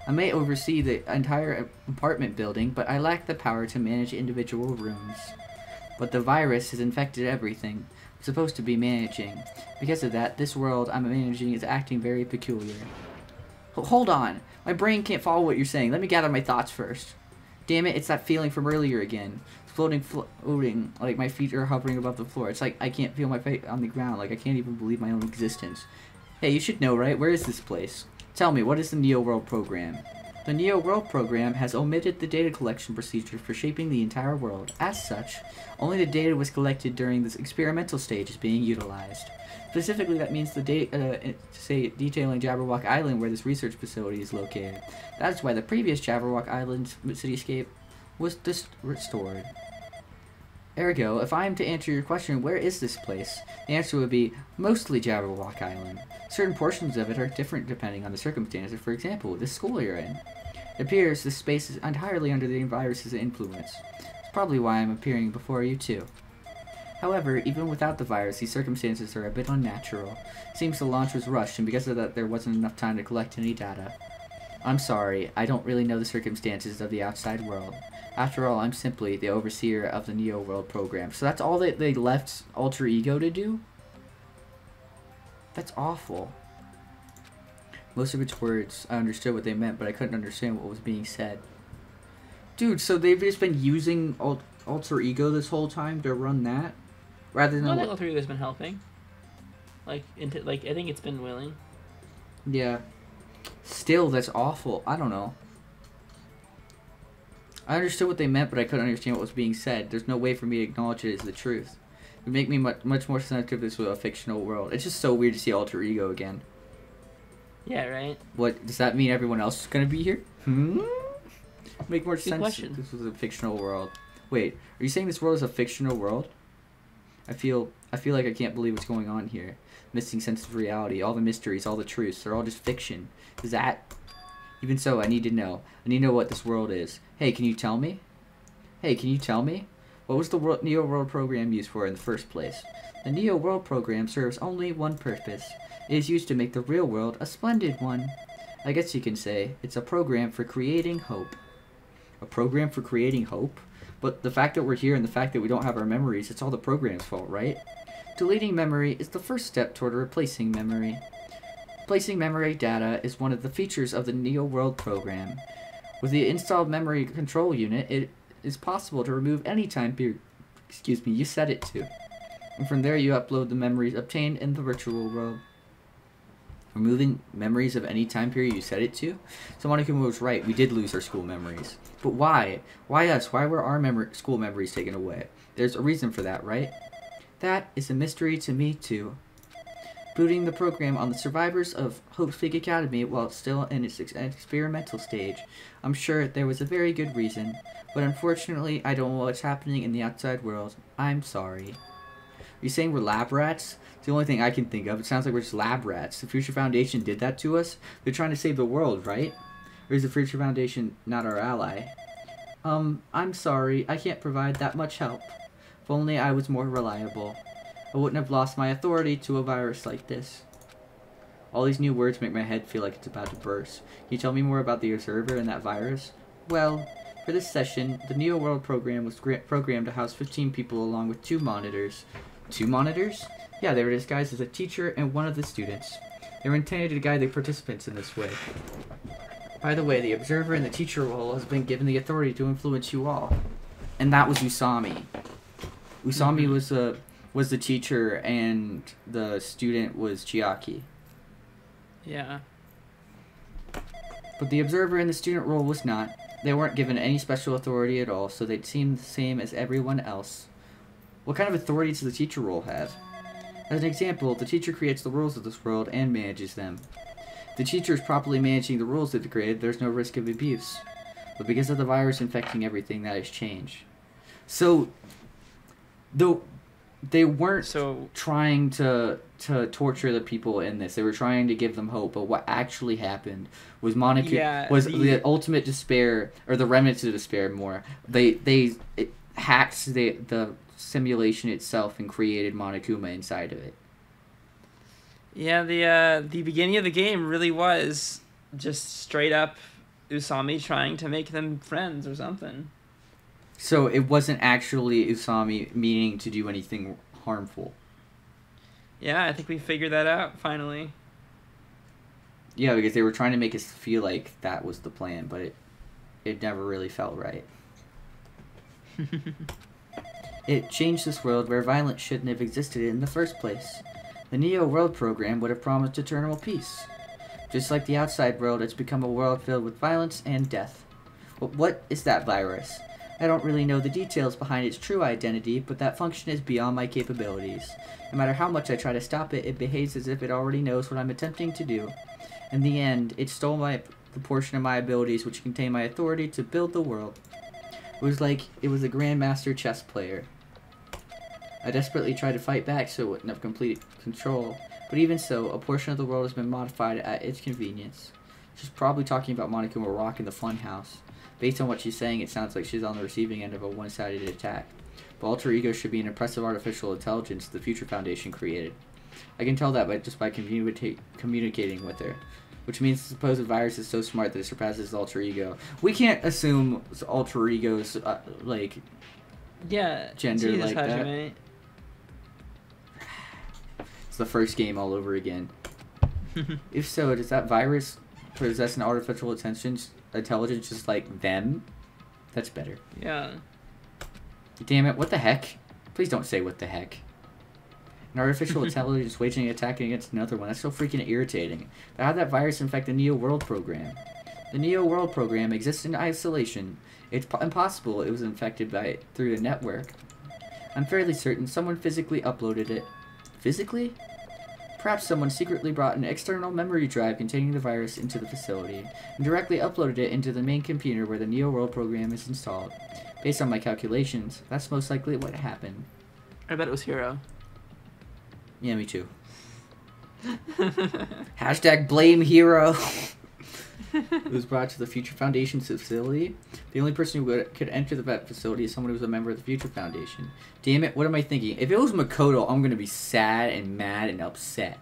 I may oversee the entire apartment building, but I lack the power to manage individual rooms. But the virus has infected everything I'm supposed to be managing. Because of that, this world I'm managing is acting very peculiar. Hold on. My brain can't follow what you're saying. Let me gather my thoughts first. Damn it, it's that feeling from earlier again. Floating, like my feet are hovering above the floor. It's like I can't feel my feet on the ground. Like I can't even believe my own existence. Hey, you should know, right? Where is this place? Tell me, what is the Neo World program? The Neo World program has omitted the data collection procedure for shaping the entire world. As such, only the data was collected during this experimental stage is being utilized. Specifically, that means the data, detailing Jabberwock Island where this research facility is located. That is why the previous Jabberwock Island cityscape was restored. Ergo, if I am to answer your question, where is this place? The answer would be mostly Jabberwock Island. Certain portions of it are different depending on the circumstances. For example, the school you're in. It appears this space is entirely under the virus's influence. It's probably why I'm appearing before you too. However, even without the virus, these circumstances are a bit unnatural. It seems the launch was rushed, and because of that, there wasn't enough time to collect any data. I'm sorry, I don't really know the circumstances of the outside world. After all, I'm simply the overseer of the Neo World program. So that's all that they left Alter Ego to do? That's awful. Most of its words, I understood what they meant, but I couldn't understand what was being said. Dude, so they've just been using Alter Ego this whole time to run that? Rather than... No, I think Alter Ego's been helping. I think it's been willing. Yeah. Still, that's awful. I don't know. I understood what they meant, but I couldn't understand what was being said. There's no way for me to acknowledge it as the truth. It would make me much more sensitive to this with a fictional world. It's just so weird to see Alter Ego again. Yeah, right? What, does that mean everyone else is going to be here? Make more sense question. if this was a fictional world. Wait, are you saying this world is a fictional world? I feel like I can't believe what's going on here. Missing sense of reality, all the mysteries, all the truths, they're all just fiction. Is that... Even so, I need to know. I need to know what this world is. Hey, can you tell me? Hey, can you tell me? What was the Neo World program used for in the first place? The Neo World program serves only one purpose. It is used to make the real world a splendid one. I guess you can say it's a program for creating hope. A program for creating hope? But the fact that we're here and the fact that we don't have our memories, it's all the program's fault, right? Deleting memory is the first step toward replacing memory. Replacing memory data is one of the features of the Neo World program. With the installed memory control unit, it is possible to remove any time period. Excuse me, you set it to. And from there you upload the memories obtained in the virtual world. Removing memories of any time period you set it to? So Monokuma was right, we did lose our school memories. But why? Why us? Why were our school memories taken away? There's a reason for that, right? That is a mystery to me too. Booting the program on the survivors of Hope's Peak Academy while it's still in its experimental stage. I'm sure there was a very good reason, but unfortunately I don't know what's happening in the outside world. I'm sorry. Are you saying we're lab rats? It's the only thing I can think of. It sounds like we're just lab rats. The Future Foundation did that to us? They're trying to save the world, right? Or is the Future Foundation not our ally? I'm sorry. I can't provide that much help. If only I was more reliable. I wouldn't have lost my authority to a virus like this. All these new words make my head feel like it's about to burst. Can you tell me more about the Observer and that virus? Well, for this session, the Neo World program was programmed to house 15 people along with 2 monitors. 2 monitors? Yeah, they were disguised as a teacher and one of the students. They were intended to guide the participants in this way. By the way, the Observer and the teacher role has been given the authority to influence you all. And that was Usami. Usami was the teacher and the student was Chiaki. Yeah. But the Observer and the student role was not. They weren't given any special authority at all, so they'd seem the same as everyone else. What kind of authority does the teacher role have? As an example, the teacher creates the rules of this world and manages them. If the teacher is properly managing the rules they've created, there's no risk of abuse. But because of the virus infecting everything, that has changed. So, though they weren't trying to torture the people in this. They were trying to give them hope. But what actually happened was the ultimate despair, or the remnants of despair more. They hacked the simulation itself and created Monokuma inside of it. Yeah, the beginning of the game really was just straight up Usami trying to make them friends or something. So it wasn't actually Usami meaning to do anything harmful. Yeah, I think we figured that out, finally. Yeah, because they were trying to make us feel like that was the plan, but it never really felt right. It changed this world where violence shouldn't have existed in the first place. The Neo World program would have promised eternal peace. Just like the outside world, it's become a world filled with violence and death. But what is that virus? I don't really know the details behind its true identity, but that function is beyond my capabilities. No matter how much I try to stop it, it behaves as if it already knows what I'm attempting to do. In the end, it stole the portion of my abilities which contain my authority to build the world. It was like it was a grandmaster chess player. I desperately tried to fight back so it wouldn't have complete control, but even so, a portion of the world has been modified at its convenience. She's probably talking about Monokuma Rock in the Funhouse. Based on what she's saying, it sounds like she's on the receiving end of a one-sided attack. But Alter Ego should be an impressive artificial intelligence the Future Foundation created. I can tell that just by communicating with her. Which means the supposed virus is so smart that it surpasses Alter Ego. We can't assume Alter Ego's, Yeah, gender Jesus, like that. Hajime. It's the first game all over again. If so, does that virus possess an artificial intelligence just like them? That's better. Yeah. Damn it, what the heck? Please don't say what the heck. An artificial intelligence waging an attack against another one. That's so freaking irritating. But how'd that virus infect the Neo World program? The Neo World program exists in isolation. It's impossible it was infected through a network. I'm fairly certain someone physically uploaded it. Physically? Perhaps someone secretly brought an external memory drive containing the virus into the facility and directly uploaded it into the main computer where the Neo World program is installed. Based on my calculations, that's most likely what happened. I bet it was Hero. Yeah, me too. Hashtag blame Hero. It was brought to the Future Foundation's facility. The only person who could enter the vet facility is someone who was a member of the Future Foundation. Damn it, what am I thinking? If it was Makoto, I'm going to be sad and mad and upset.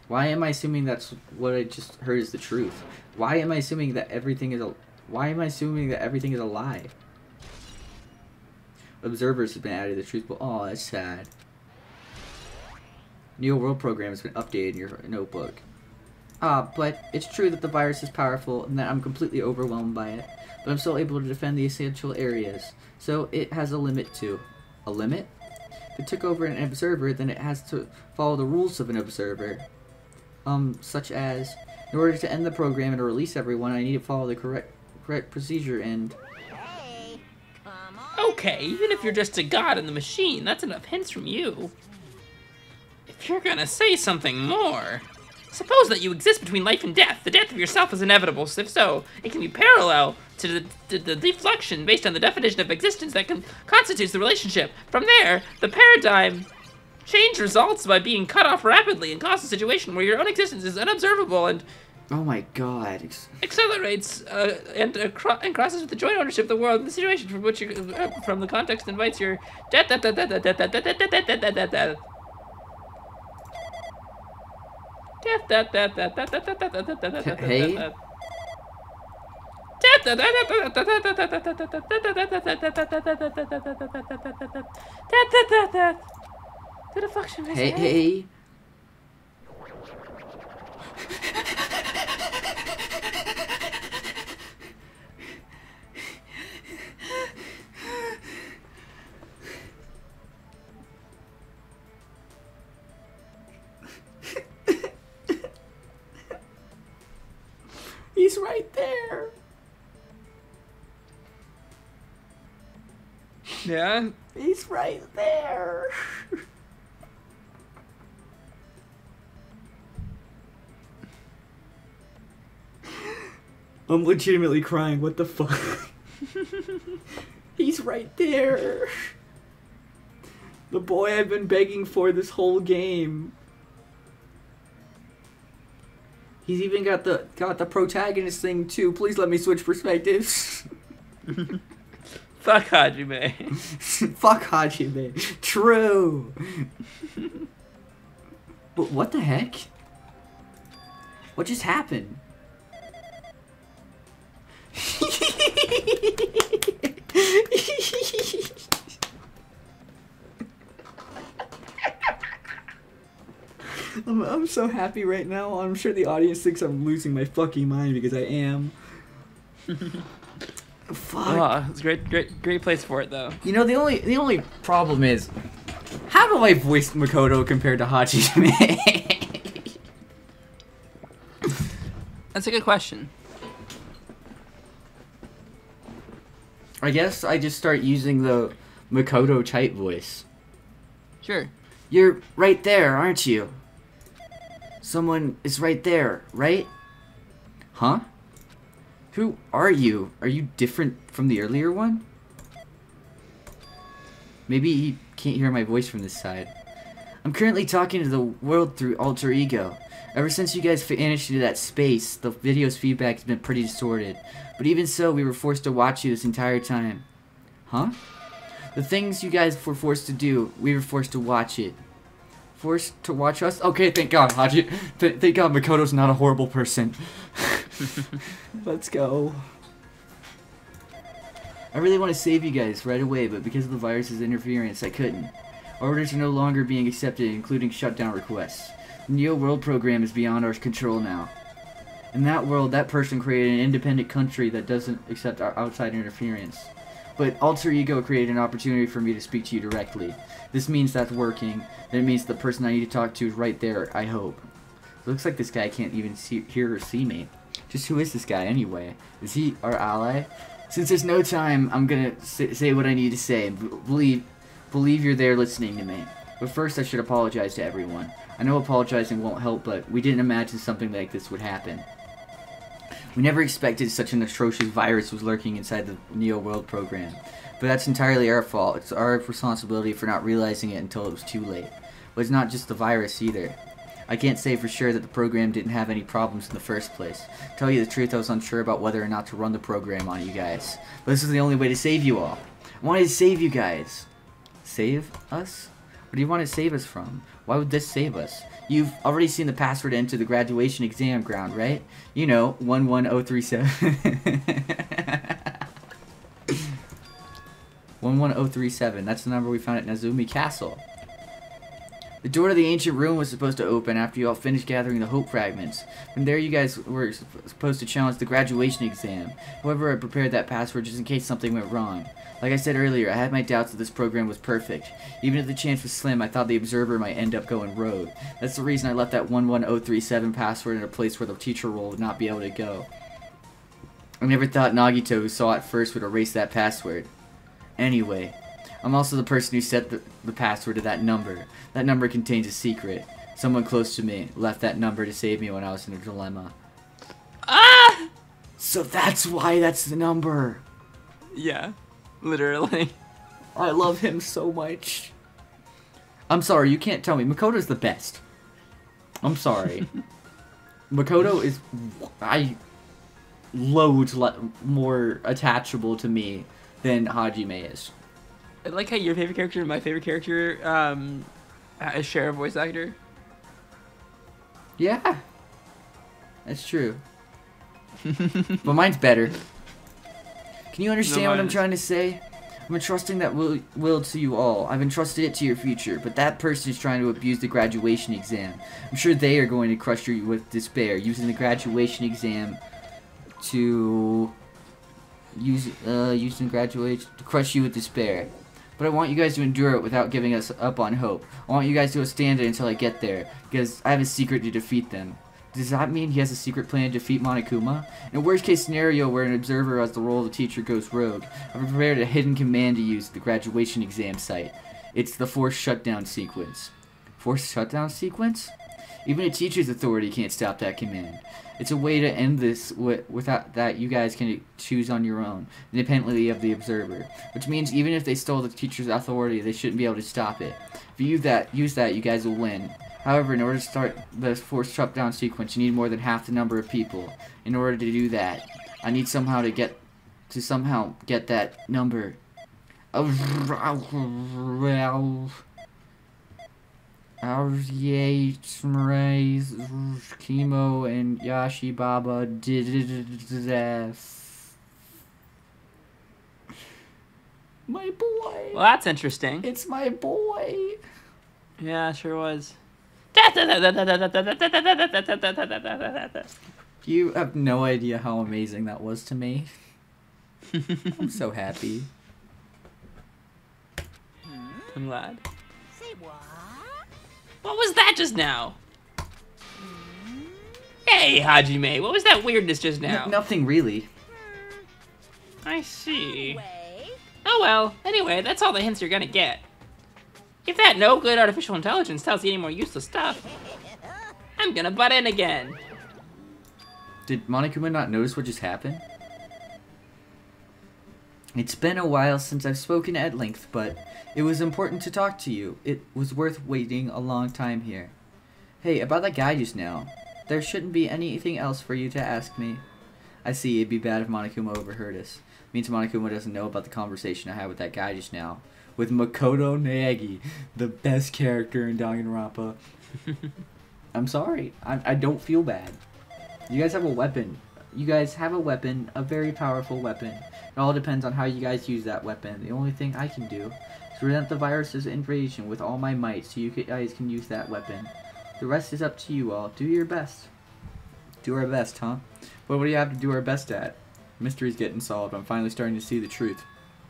Why am I assuming that's what I just heard is the truth? Why am I assuming that everything is a lie? Observers have been added to the truth, but oh, that's sad. Neo World program has been updated in your notebook. But it's true that the virus is powerful and that I'm completely overwhelmed by it. But I'm still able to defend the essential areas. So it has a limit too. A limit? If it took over an observer, then it has to follow the rules of an observer. Such as, in order to end the program and to release everyone, I need to follow the correct procedure and... Hey, come on. Okay, even if you're just a god in the machine, that's enough hints from you. If you're gonna say something more, suppose that you exist between life and death. The death of yourself is inevitable, so if so, it can be parallel to the deflection based on the definition of existence that constitutes the relationship. From there, the paradigm change results by being cut off rapidly and causes a situation where your own existence is unobservable and oh my god. accelerates and crosses with the joint ownership of the world. The situation from which you, from the context invites your death. Hey? Hey. He's right there. Yeah? He's right there. I'm legitimately crying. What the fuck? He's right there. The boy I've been begging for this whole game. He's even got the protagonist thing too. Please let me switch perspectives. Fuck Hajime. Fuck Hajime. True. But what the heck? What just happened? I'm so happy right now. I'm sure the audience thinks I'm losing my fucking mind because I am. Fuck. Oh, it's a great place for it though. You know, the only problem is, how do I voice Makoto compared to Hajime? That's a good question. I guess I just start using the Makoto type voice. Sure. You're right there, aren't you? Someone is right there, right? Huh? Who are you? Are you different from the earlier one? Maybe you can't hear my voice from this side. I'm currently talking to the world through alter ego. Ever since you guys vanished into that space, the video's feedback has been pretty distorted. But even so, we were forced to watch you this entire time. Huh? The things you guys were forced to do, we were forced to watch it. Forced to watch us? Okay, thank God, Haji. Thank God Makoto's not a horrible person. Let's go. I really want to save you guys right away, but because of the virus's interference, I couldn't. Orders are no longer being accepted, including shutdown requests. The Neo World program is beyond our control now. In that world, that person created an independent country that doesn't accept our outside interference. But Alter Ego created an opportunity for me to speak to you directly. This means that's working. That means the person I need to talk to is right there, I hope. It looks like this guy can't even hear or see me. Just who is this guy anyway? Is he our ally? Since there's no time, I'm gonna say what I need to say. Believe you're there listening to me. But first, I should apologize to everyone. I know apologizing won't help, but we didn't imagine something like this would happen. We never expected such an atrocious virus was lurking inside the Neo World program. But that's entirely our fault. It's our responsibility for not realizing it until it was too late. But it's not just the virus either. I can't say for sure that the program didn't have any problems in the first place. To tell you the truth, I was unsure about whether or not to run the program on you guys. But this is the only way to save you all. I wanted to save you guys. Save us? What do you want to save us from? Why would this save us? You've already seen the password into the graduation exam ground, right? You know, 11037. 11037. That's the number we found at Nazumi Castle. The door to the ancient room was supposed to open after you all finished gathering the hope fragments. From there you guys were supposed to challenge the graduation exam. However, I prepared that password just in case something went wrong. Like I said earlier, I had my doubts that this program was perfect. Even if the chance was slim, I thought the observer might end up going rogue. That's the reason I left that 11037 password in a place where the teacher role would not be able to go. I never thought Nagito, who saw it first, would erase that password. Anyway, I'm also the person who set the password to that number. That number contains a secret. Someone close to me left that number to save me when I was in a dilemma. Ah! So that's why that's the number. Yeah, literally. I love him so much. I'm sorry, you can't tell me. Makoto's the best. I'm sorry. Makoto is loads more attachable to me than Hajime is. I like how your favorite character and my favorite character share a voice actor. Yeah. That's true. But mine's better. Can you understand what I'm trying to say? I'm entrusting that will to you all. I've entrusted it to your future, but that person is trying to abuse the graduation exam. I'm sure they are going to crush you with despair, using the graduation exam to crush you with despair. But I want you guys to endure it without giving us up on hope. I want you guys to withstand it until I get there, because I have a secret to defeat them. Does that mean he has a secret plan to defeat Monokuma? In a worst case scenario where an observer has the role of the teacher goes rogue, I've prepared a hidden command to use at the graduation exam site. It's the forced shutdown sequence. Forced shutdown sequence? Even a teacher's authority can't stop that command. It's a way to end this without that you guys can choose on your own, independently of the observer. Which means even if they stole the teacher's authority, they shouldn't be able to stop it. If you use that, you guys will win. However, in order to start the forced shutdown sequence, you need more than half the number of people. In order to do that, I need somehow get that number. Kimo and Yashi Baba did my boy. Well, that's interesting. It's my boy. Yeah, sure was. You have no idea how amazing that was to me. I'm so happy. I'm glad. Say what? What was that just now? Hey, Hajime, what was that weirdness just now? Nothing really. I see. Anyway. Oh well, anyway, that's all the hints you're gonna get. If that no good artificial intelligence tells you any more useless stuff, I'm gonna butt in again. Did Monokuma not notice what just happened? It's been a while since I've spoken at length, but it was important to talk to you. It was worth waiting a long time here. Hey, about that guy just now. There shouldn't be anything else for you to ask me. I see, it'd be bad if Monokuma overheard us. Means Monokuma doesn't know about the conversation I had with that guy just now. With Makoto Naegi, the best character in Danganronpa. I'm sorry. I don't feel bad. You guys have a weapon. You guys have a weapon, a very powerful weapon. It all depends on how you guys use that weapon. The only thing I can do is prevent the virus's invasion with all my might so you guys can use that weapon. The rest is up to you all. Do your best. Do our best, huh? But what do you have to do our best at? Mystery's getting solved. I'm finally starting to see the truth.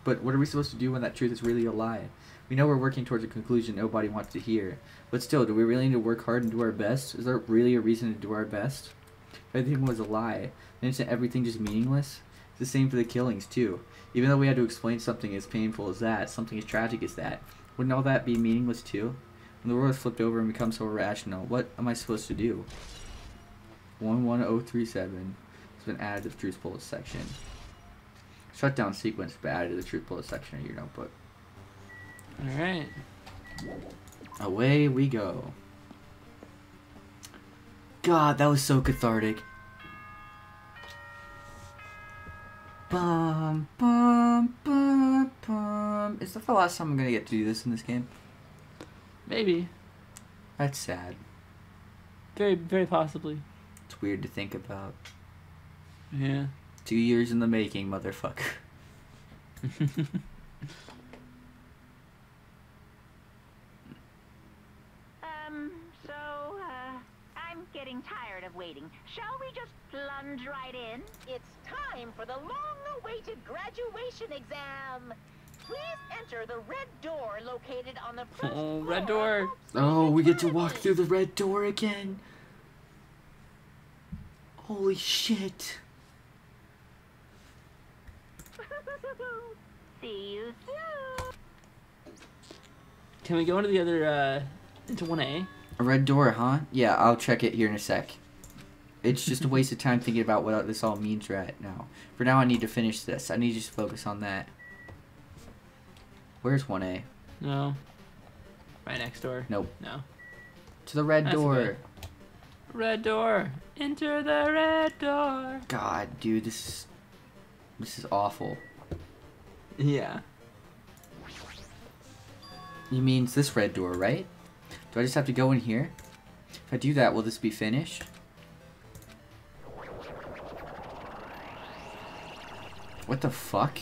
But what are we supposed to do when that truth is really a lie? We know we're working towards a conclusion nobody wants to hear. But still, do we really need to work hard and do our best? Is there really a reason to do our best? If everything was a lie, then isn't everything just meaningless? It's the same for the killings, too. Even though we had to explain something as painful as that, something as tragic as that, wouldn't all that be meaningless, too? When the world is flipped over and becomes so irrational, what am I supposed to do? 11037 has been added to the truth bullet section. Shutdown sequence has been added to the truth bullet section of your notebook. Alright. Away we go. God, that was so cathartic. Bum, bum, bum, bum. Is that the last time I'm gonna get to do this in this game? Maybe. That's sad. Very, very possibly. It's weird to think about. Yeah. 2 years in the making, motherfucker. I'm getting tired of waiting. Shall we just plunge right in? It's time for the long-awaited graduation exam. Please enter the red door located on the first floor. Red door. Oh, we get to walk through the red door again. Holy shit. See you soon. Can we go into the other, into 1A? A red door, huh? Yeah, I'll check it here in a sec. It's just a waste of time thinking about what this all means right now. For now, I need to finish this. I need to just focus on that. Where's 1A? No. Right next door. Nope. No. To the red That's door. okay. Red door. Enter the red door. God, dude, this is awful. Yeah. You mean it's this red door, right? Do I just have to go in here? If I do that, will this be finished? What the fuck?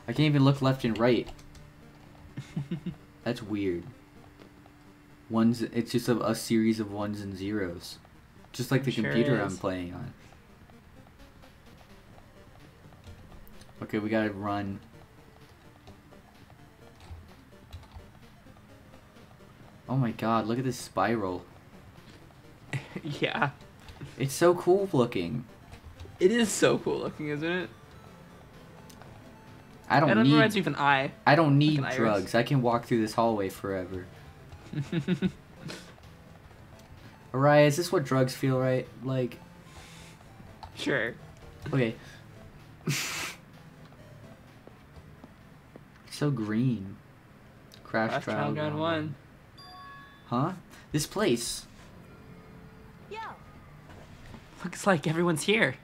I can't even look left and right. That's weird. It's just a series of ones and zeros. Just like the computer I'm playing on. Okay, we gotta run. Oh my god, look at this spiral. Yeah. It's so cool looking. It is so cool looking, isn't it? I don't That need reminds me of an eye. I don't need like an drugs. iris. I can walk through this hallway forever. Araya, is this what drugs feel like? Sure. Okay. So green. Crash Trial Ground 1. Huh? This place. Yo. Looks like everyone's here.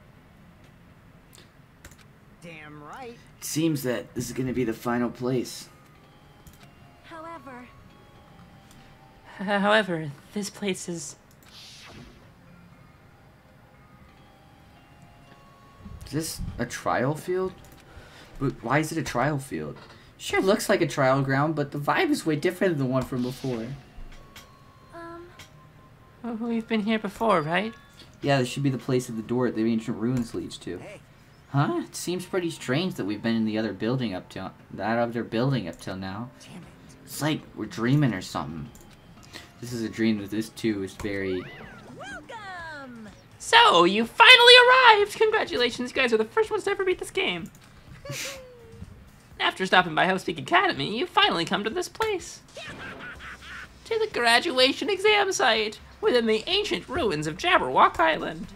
Damn right. It seems that this is gonna be the final place. However, this place is... Is this a trial field? But why is it a trial field? Sure looks like a trial ground, but the vibe is way different than the one from before. Oh, we've been here before, right? Yeah, this should be the place that the door at the ancient ruins leads to. Huh? It seems pretty strange that we've been in the other building up till now. It's like we're dreaming or something. This is a dream that this too is very... Welcome So, you finally arrived! Congratulations, you guys are the first ones to ever beat this game. After stopping by Housepeak Academy, you finally come to this place. To the graduation exam site, within the ancient ruins of Jabberwock Island.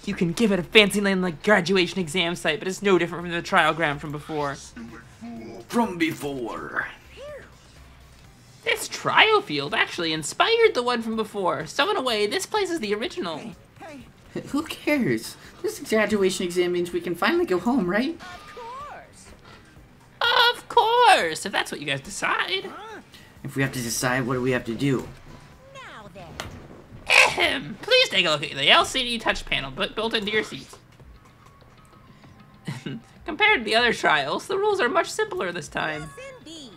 You can give it a fancy name like graduation exam site, but it's no different from the trial ground from before. This trial field actually inspired the one from before, so in a way, this place is the original. Who cares? This graduation exam means we can finally go home, right? Of course, if that's what you guys decide. If we have to decide, what do we have to do? Now then. Ahem. Please take a look at the LCD touch panel built into your seats. Compared to the other trials, the rules are much simpler this time. Yes, indeed.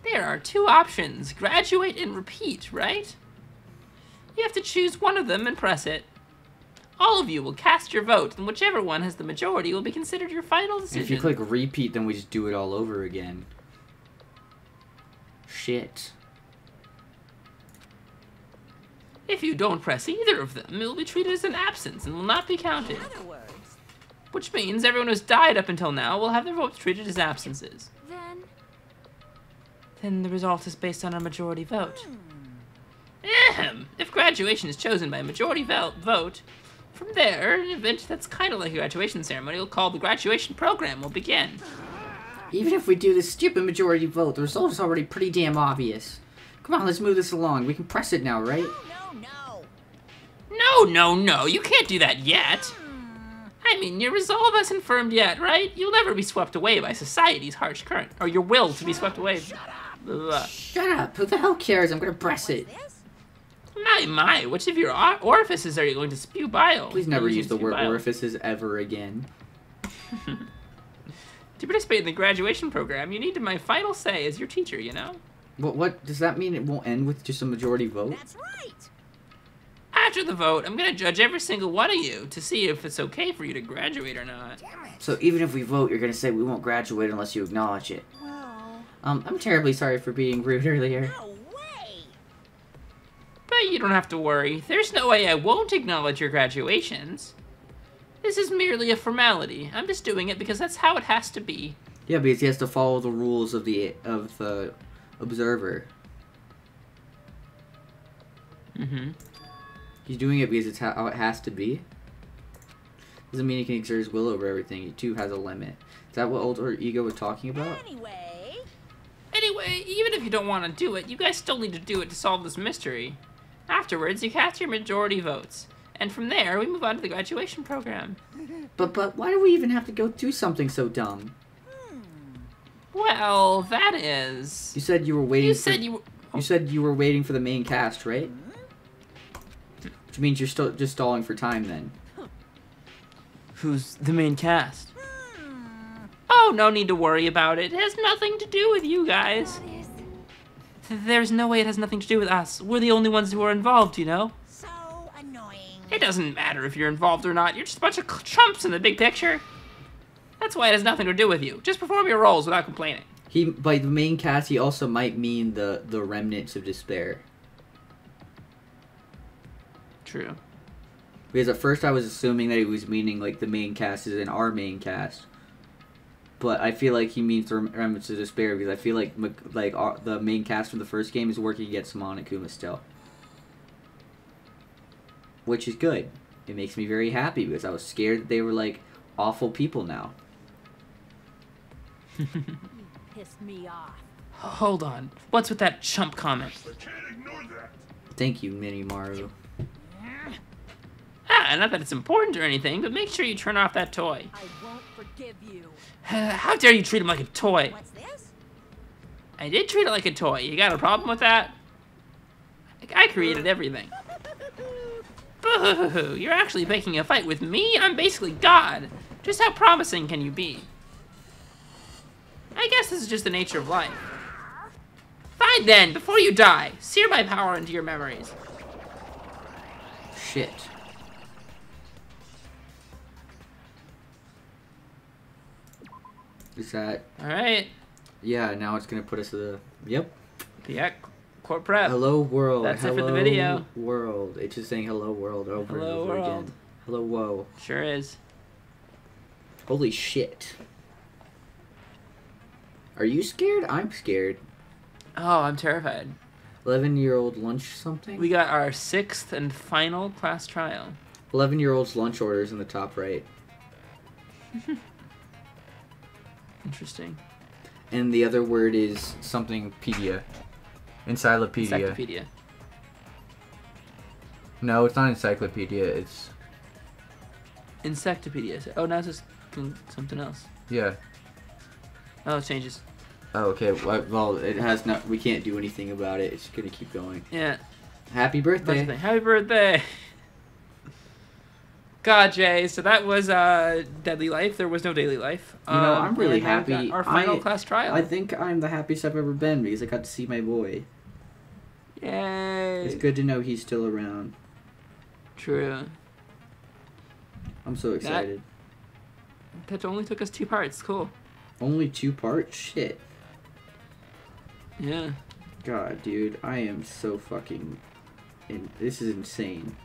There are two options, graduate and repeat, right? You have to choose one of them and press it. All of you will cast your vote, and whichever one has the majority will be considered your final decision. If you click repeat, then we just do it all over again. Shit. If you don't press either of them, it will be treated as an absence and will not be counted. In other words, Which means everyone who's died up until now will have their votes treated as absences. Then the result is based on a majority vote. Ahem. If graduation is chosen by a majority vote, from there, an event that's kind of like a graduation ceremony, we'll call the graduation program will begin. Even if we do this stupid majority vote, the result is already pretty damn obvious. Come on, let's move this along. We can press it now, right? No, you can't do that yet. I mean, your resolve hasn't firmed yet, right? You'll never be swept away by society's harsh current, or your will to be swept away. Shut up! Who the hell cares? I'm gonna press it. My, which of your orifices are you going to spew bile? Please never use the word orifices ever again. To participate in the graduation program, you need my final say as your teacher, you know? What does that mean? It won't end with just a majority vote? that's right. After the vote, I'm going to judge every single one of you to see if it's okay for you to graduate or not. So even if we vote, you're gonna say we won't graduate unless you acknowledge it. Well, I'm terribly sorry for being rude earlier. no way. But you don't have to worry. There's no way I won't acknowledge your graduations. This is merely a formality. I'm just doing it because that's how it has to be. Yeah, because he has to follow the rules of the observer. Mm-hmm. He's doing it because it's how it has to be. Doesn't mean he can exert his will over everything. He too has a limit. Is that what Alter Ego was talking about? Anyway, even if you don't want to do it, you guys still need to do it to solve this mystery. Afterwards, you cast your majority votes. And from there, we move on to the graduation program. But why do we even have to go through something so dumb? Well, that is... You said you were waiting. You said you were... You said you were waiting for the main cast, right? Which means you're still just stalling for time then. Who's the main cast? Oh, no need to worry about it. It has nothing to do with you guys. There's no way it has nothing to do with us. We're the only ones who are involved, you know? So annoying. It doesn't matter if you're involved or not. You're just a bunch of chumps in the big picture. That's why it has nothing to do with you. Just perform your roles without complaining. By the main cast, he also might mean the remnants of despair. True. Because at first I was assuming that he was meaning like the main cast is in our main cast. But I feel like he means the remnants of despair because I feel like the main cast from the first game is working against Monokuma still. Which is good. It makes me very happy because I was scared that they were like awful people now. Pissed me off. Hold on. What's with that chump comment? I can't ignore that. Thank you, Mini Maru. Not that it's important or anything, but make sure you turn off that toy. I won't forgive you. How dare you treat him like a toy? What's this? I did treat it like a toy. You got a problem with that? I created everything. Boo! You're actually making a fight with me? I'm basically God. Just how promising can you be? I guess this is just the nature of life. Fine then, before you die, sear my power into your memories. Shit. Is that... Alright. Yeah, now it's gonna put us to the... Yep. Yeah, Court prep. Hello world. That's hello it for the video. World. It's just saying hello world over Hello, and over world. again. Hello whoa. Sure is. Holy shit. Are you scared? I'm scared. Oh, I'm terrified. 11-year-old lunch something? We got our 6th and final class trial. 11-year-old's lunch orders in the top right. Interesting. And the other word is something pedia. Encyclopedia. Encyclopedia. No, it's not encyclopedia. It's... Insectopedia. Oh, now it's just something else. Yeah. Oh, it changes. Oh, okay. Well, it has not... We can't do anything about it. It's gonna keep going. Yeah. Happy birthday. Happy birthday. God, Jay. So that was Deadly Life. There was no Daily Life. You know, I'm really happy. Our final class trial. I think I'm the happiest I've ever been because I got to see my boy. Yay. It's good to know he's still around. True. I'm so excited. That only took us 2 parts. Cool. Only 2 parts? Shit. Yeah. God, dude. I am so fucking... This is insane.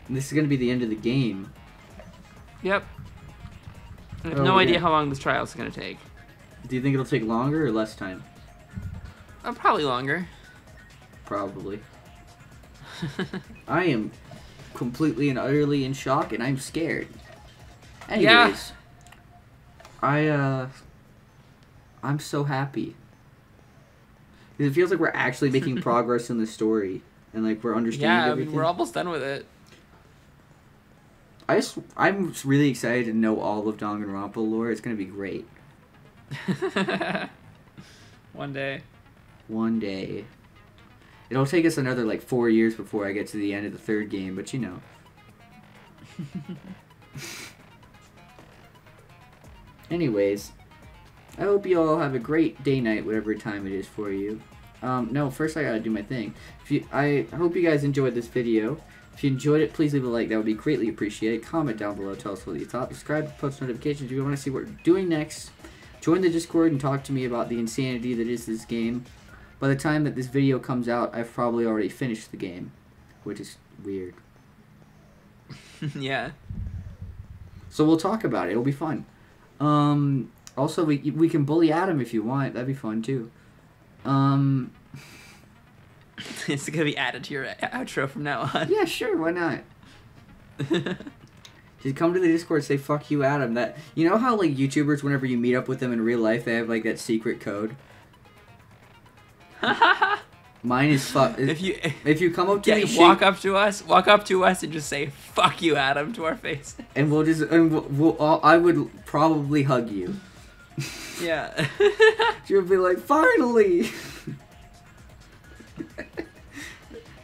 And this is going to be the end of the game. Yep. I have Oh, no idea yeah. how long this trial is going to take. Do you think it'll take longer or less time? Probably longer. Probably. I am completely and utterly in shock, and I'm scared. Anyways, I'm so happy. 'Cause it feels like we're actually making progress in the story, and like we're understanding everything. We're almost done with it. I'm really excited to know all of Danganronpa lore. It's gonna be great. One day. One day. It'll take us another like 4 years before I get to the end of the 3rd game, but you know. Anyways, I hope you all have a great day, night, whatever time it is for you. No, first I gotta do my thing. I hope you guys enjoyed this video. If you enjoyed it, please leave a like. That would be greatly appreciated. Comment down below. Tell us what you thought. Subscribe, post notifications if you want to see what we're doing next. Join the Discord and talk to me about the insanity that is this game. By the time that this video comes out, I've probably already finished the game, which is weird. Yeah. So we'll talk about it. It'll be fun. Also, we can bully Adam if you want. That'd be fun too. It's gonna be added to your outro from now on. Yeah, sure. Why not? Just come to the Discord and say "fuck you, Adam." That, you know how like YouTubers, whenever you meet up with them in real life, they have like that secret code. Mine is fuck. If you come up to me, walk up to us and just say "fuck you, Adam" to our face. And I would probably hug you. Yeah. You'll be like, finally.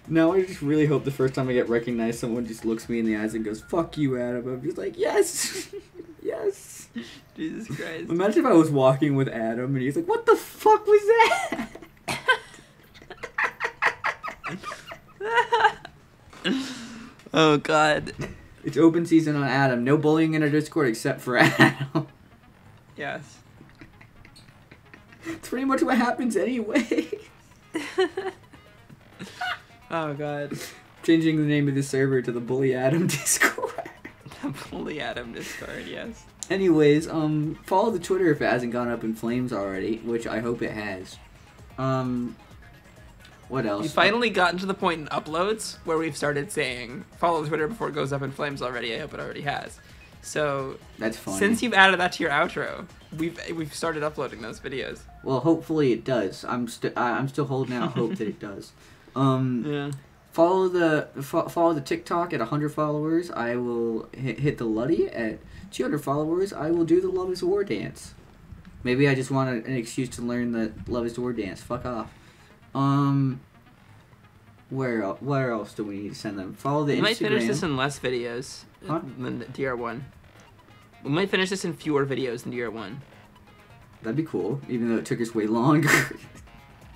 No, I just really hope the first time I get recognized, someone just looks me in the eyes and goes, "Fuck you, Adam." I'm just like, yes, yes. Jesus Christ. Imagine if I was walking with Adam and he's like, "What the fuck was that?" Oh God. It's open season on Adam. No bullying in our Discord except for Adam. Yes. It's pretty much what happens anyway. Oh God. Changing the name of the server to the Bully Adam Discord. The Bully Adam Discord, yes. Anyways, follow the Twitter if it hasn't gone up in flames already, which I hope it has. What else? We've finally gotten to the point in uploads where we've started saying follow the Twitter before it goes up in flames already. I hope it already has. So that's funny. Since you've added that to your outro, we've started uploading those videos. Well, hopefully it does. I'm still holding out hope that it does. Yeah. Follow the TikTok at 100 followers. I will hit the Luddy at 200 followers. I will do the Love is War dance. Maybe I just want an excuse to learn the Love is War dance. Fuck off. Where else do we need to send them? Follow the Instagram. We might finish this in less videos than DR1. We might finish this in fewer videos than DR1. That'd be cool, even though it took us way longer.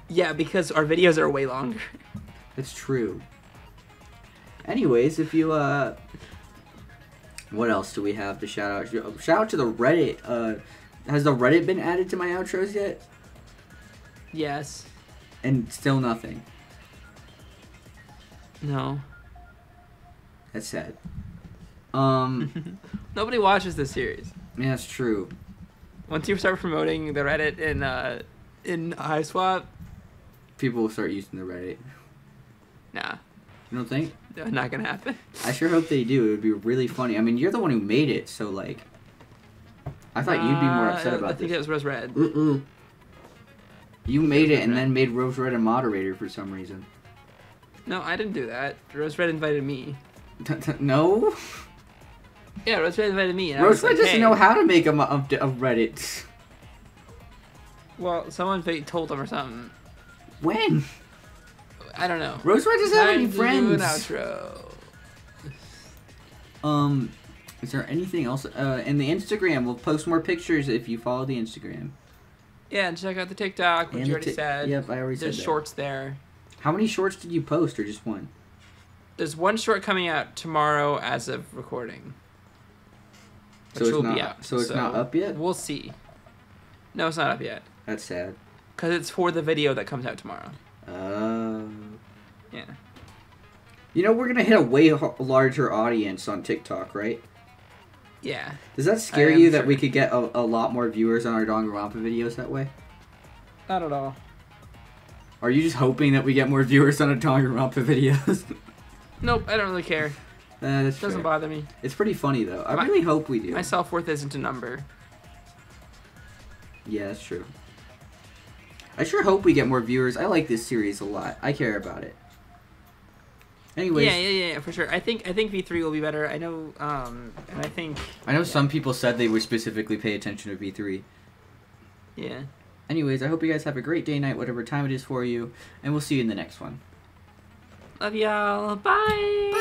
Yeah, because our videos are way longer. That's true. Anyways, if you, what else do we have to shout out? Shout out to the Reddit. Has the Reddit been added to my outros yet? Yes. And still nothing. No. That's sad. Nobody watches this series. Yeah, that's true. Once you start promoting the Reddit in iSwap, People will start using the Reddit. nah, You don't think? not gonna happen. I sure hope they do. It would be really funny. I mean, you're the one who made it, so like, I thought you'd be more upset about I think this. it was Rose Red. You made it and then made Rose Red a moderator for some reason. No, I didn't do that. Rose Red invited me. No? Yeah, Rose Red invited me. And I Rose was Red like, doesn't hey. know how to make a Reddit. Well, someone told them or something. When? I don't know. Rose Red doesn't have any Time to do an friends. outro. Is there anything else? In the Instagram, we'll post more pictures if you follow the Instagram. Yeah, and check out the TikTok, which And you the already said. Yep, I already said There's that. shorts there. How many shorts did you post, or just one? There's one short coming out tomorrow as of recording. So Which it's will not. be out. So it's not up yet. We'll see. No, it's not up yet. That's sad. Because it's for the video that comes out tomorrow. Yeah. You know, we're gonna hit a way larger audience on TikTok, right? Yeah. Does that scare I am you that sure. we could get a lot more viewers on our Danganronpa videos that way? Not at all. Are you just hoping that we get more viewers on our Danganronpa videos? Nope, I don't really care. That's It doesn't fair. bother me. It's pretty funny though. I My- really hope we do. My self-worth isn't a number. Yeah, that's true. I sure hope we get more viewers. I like this series a lot. I care about it. Anyways, Yeah, for sure. I think V3 will be better. I know, and I think... I know some people said they would specifically pay attention to V3. Yeah. Anyways, I hope you guys have a great day, night, whatever time it is for you, and we'll see you in the next one. Love y'all. Bye!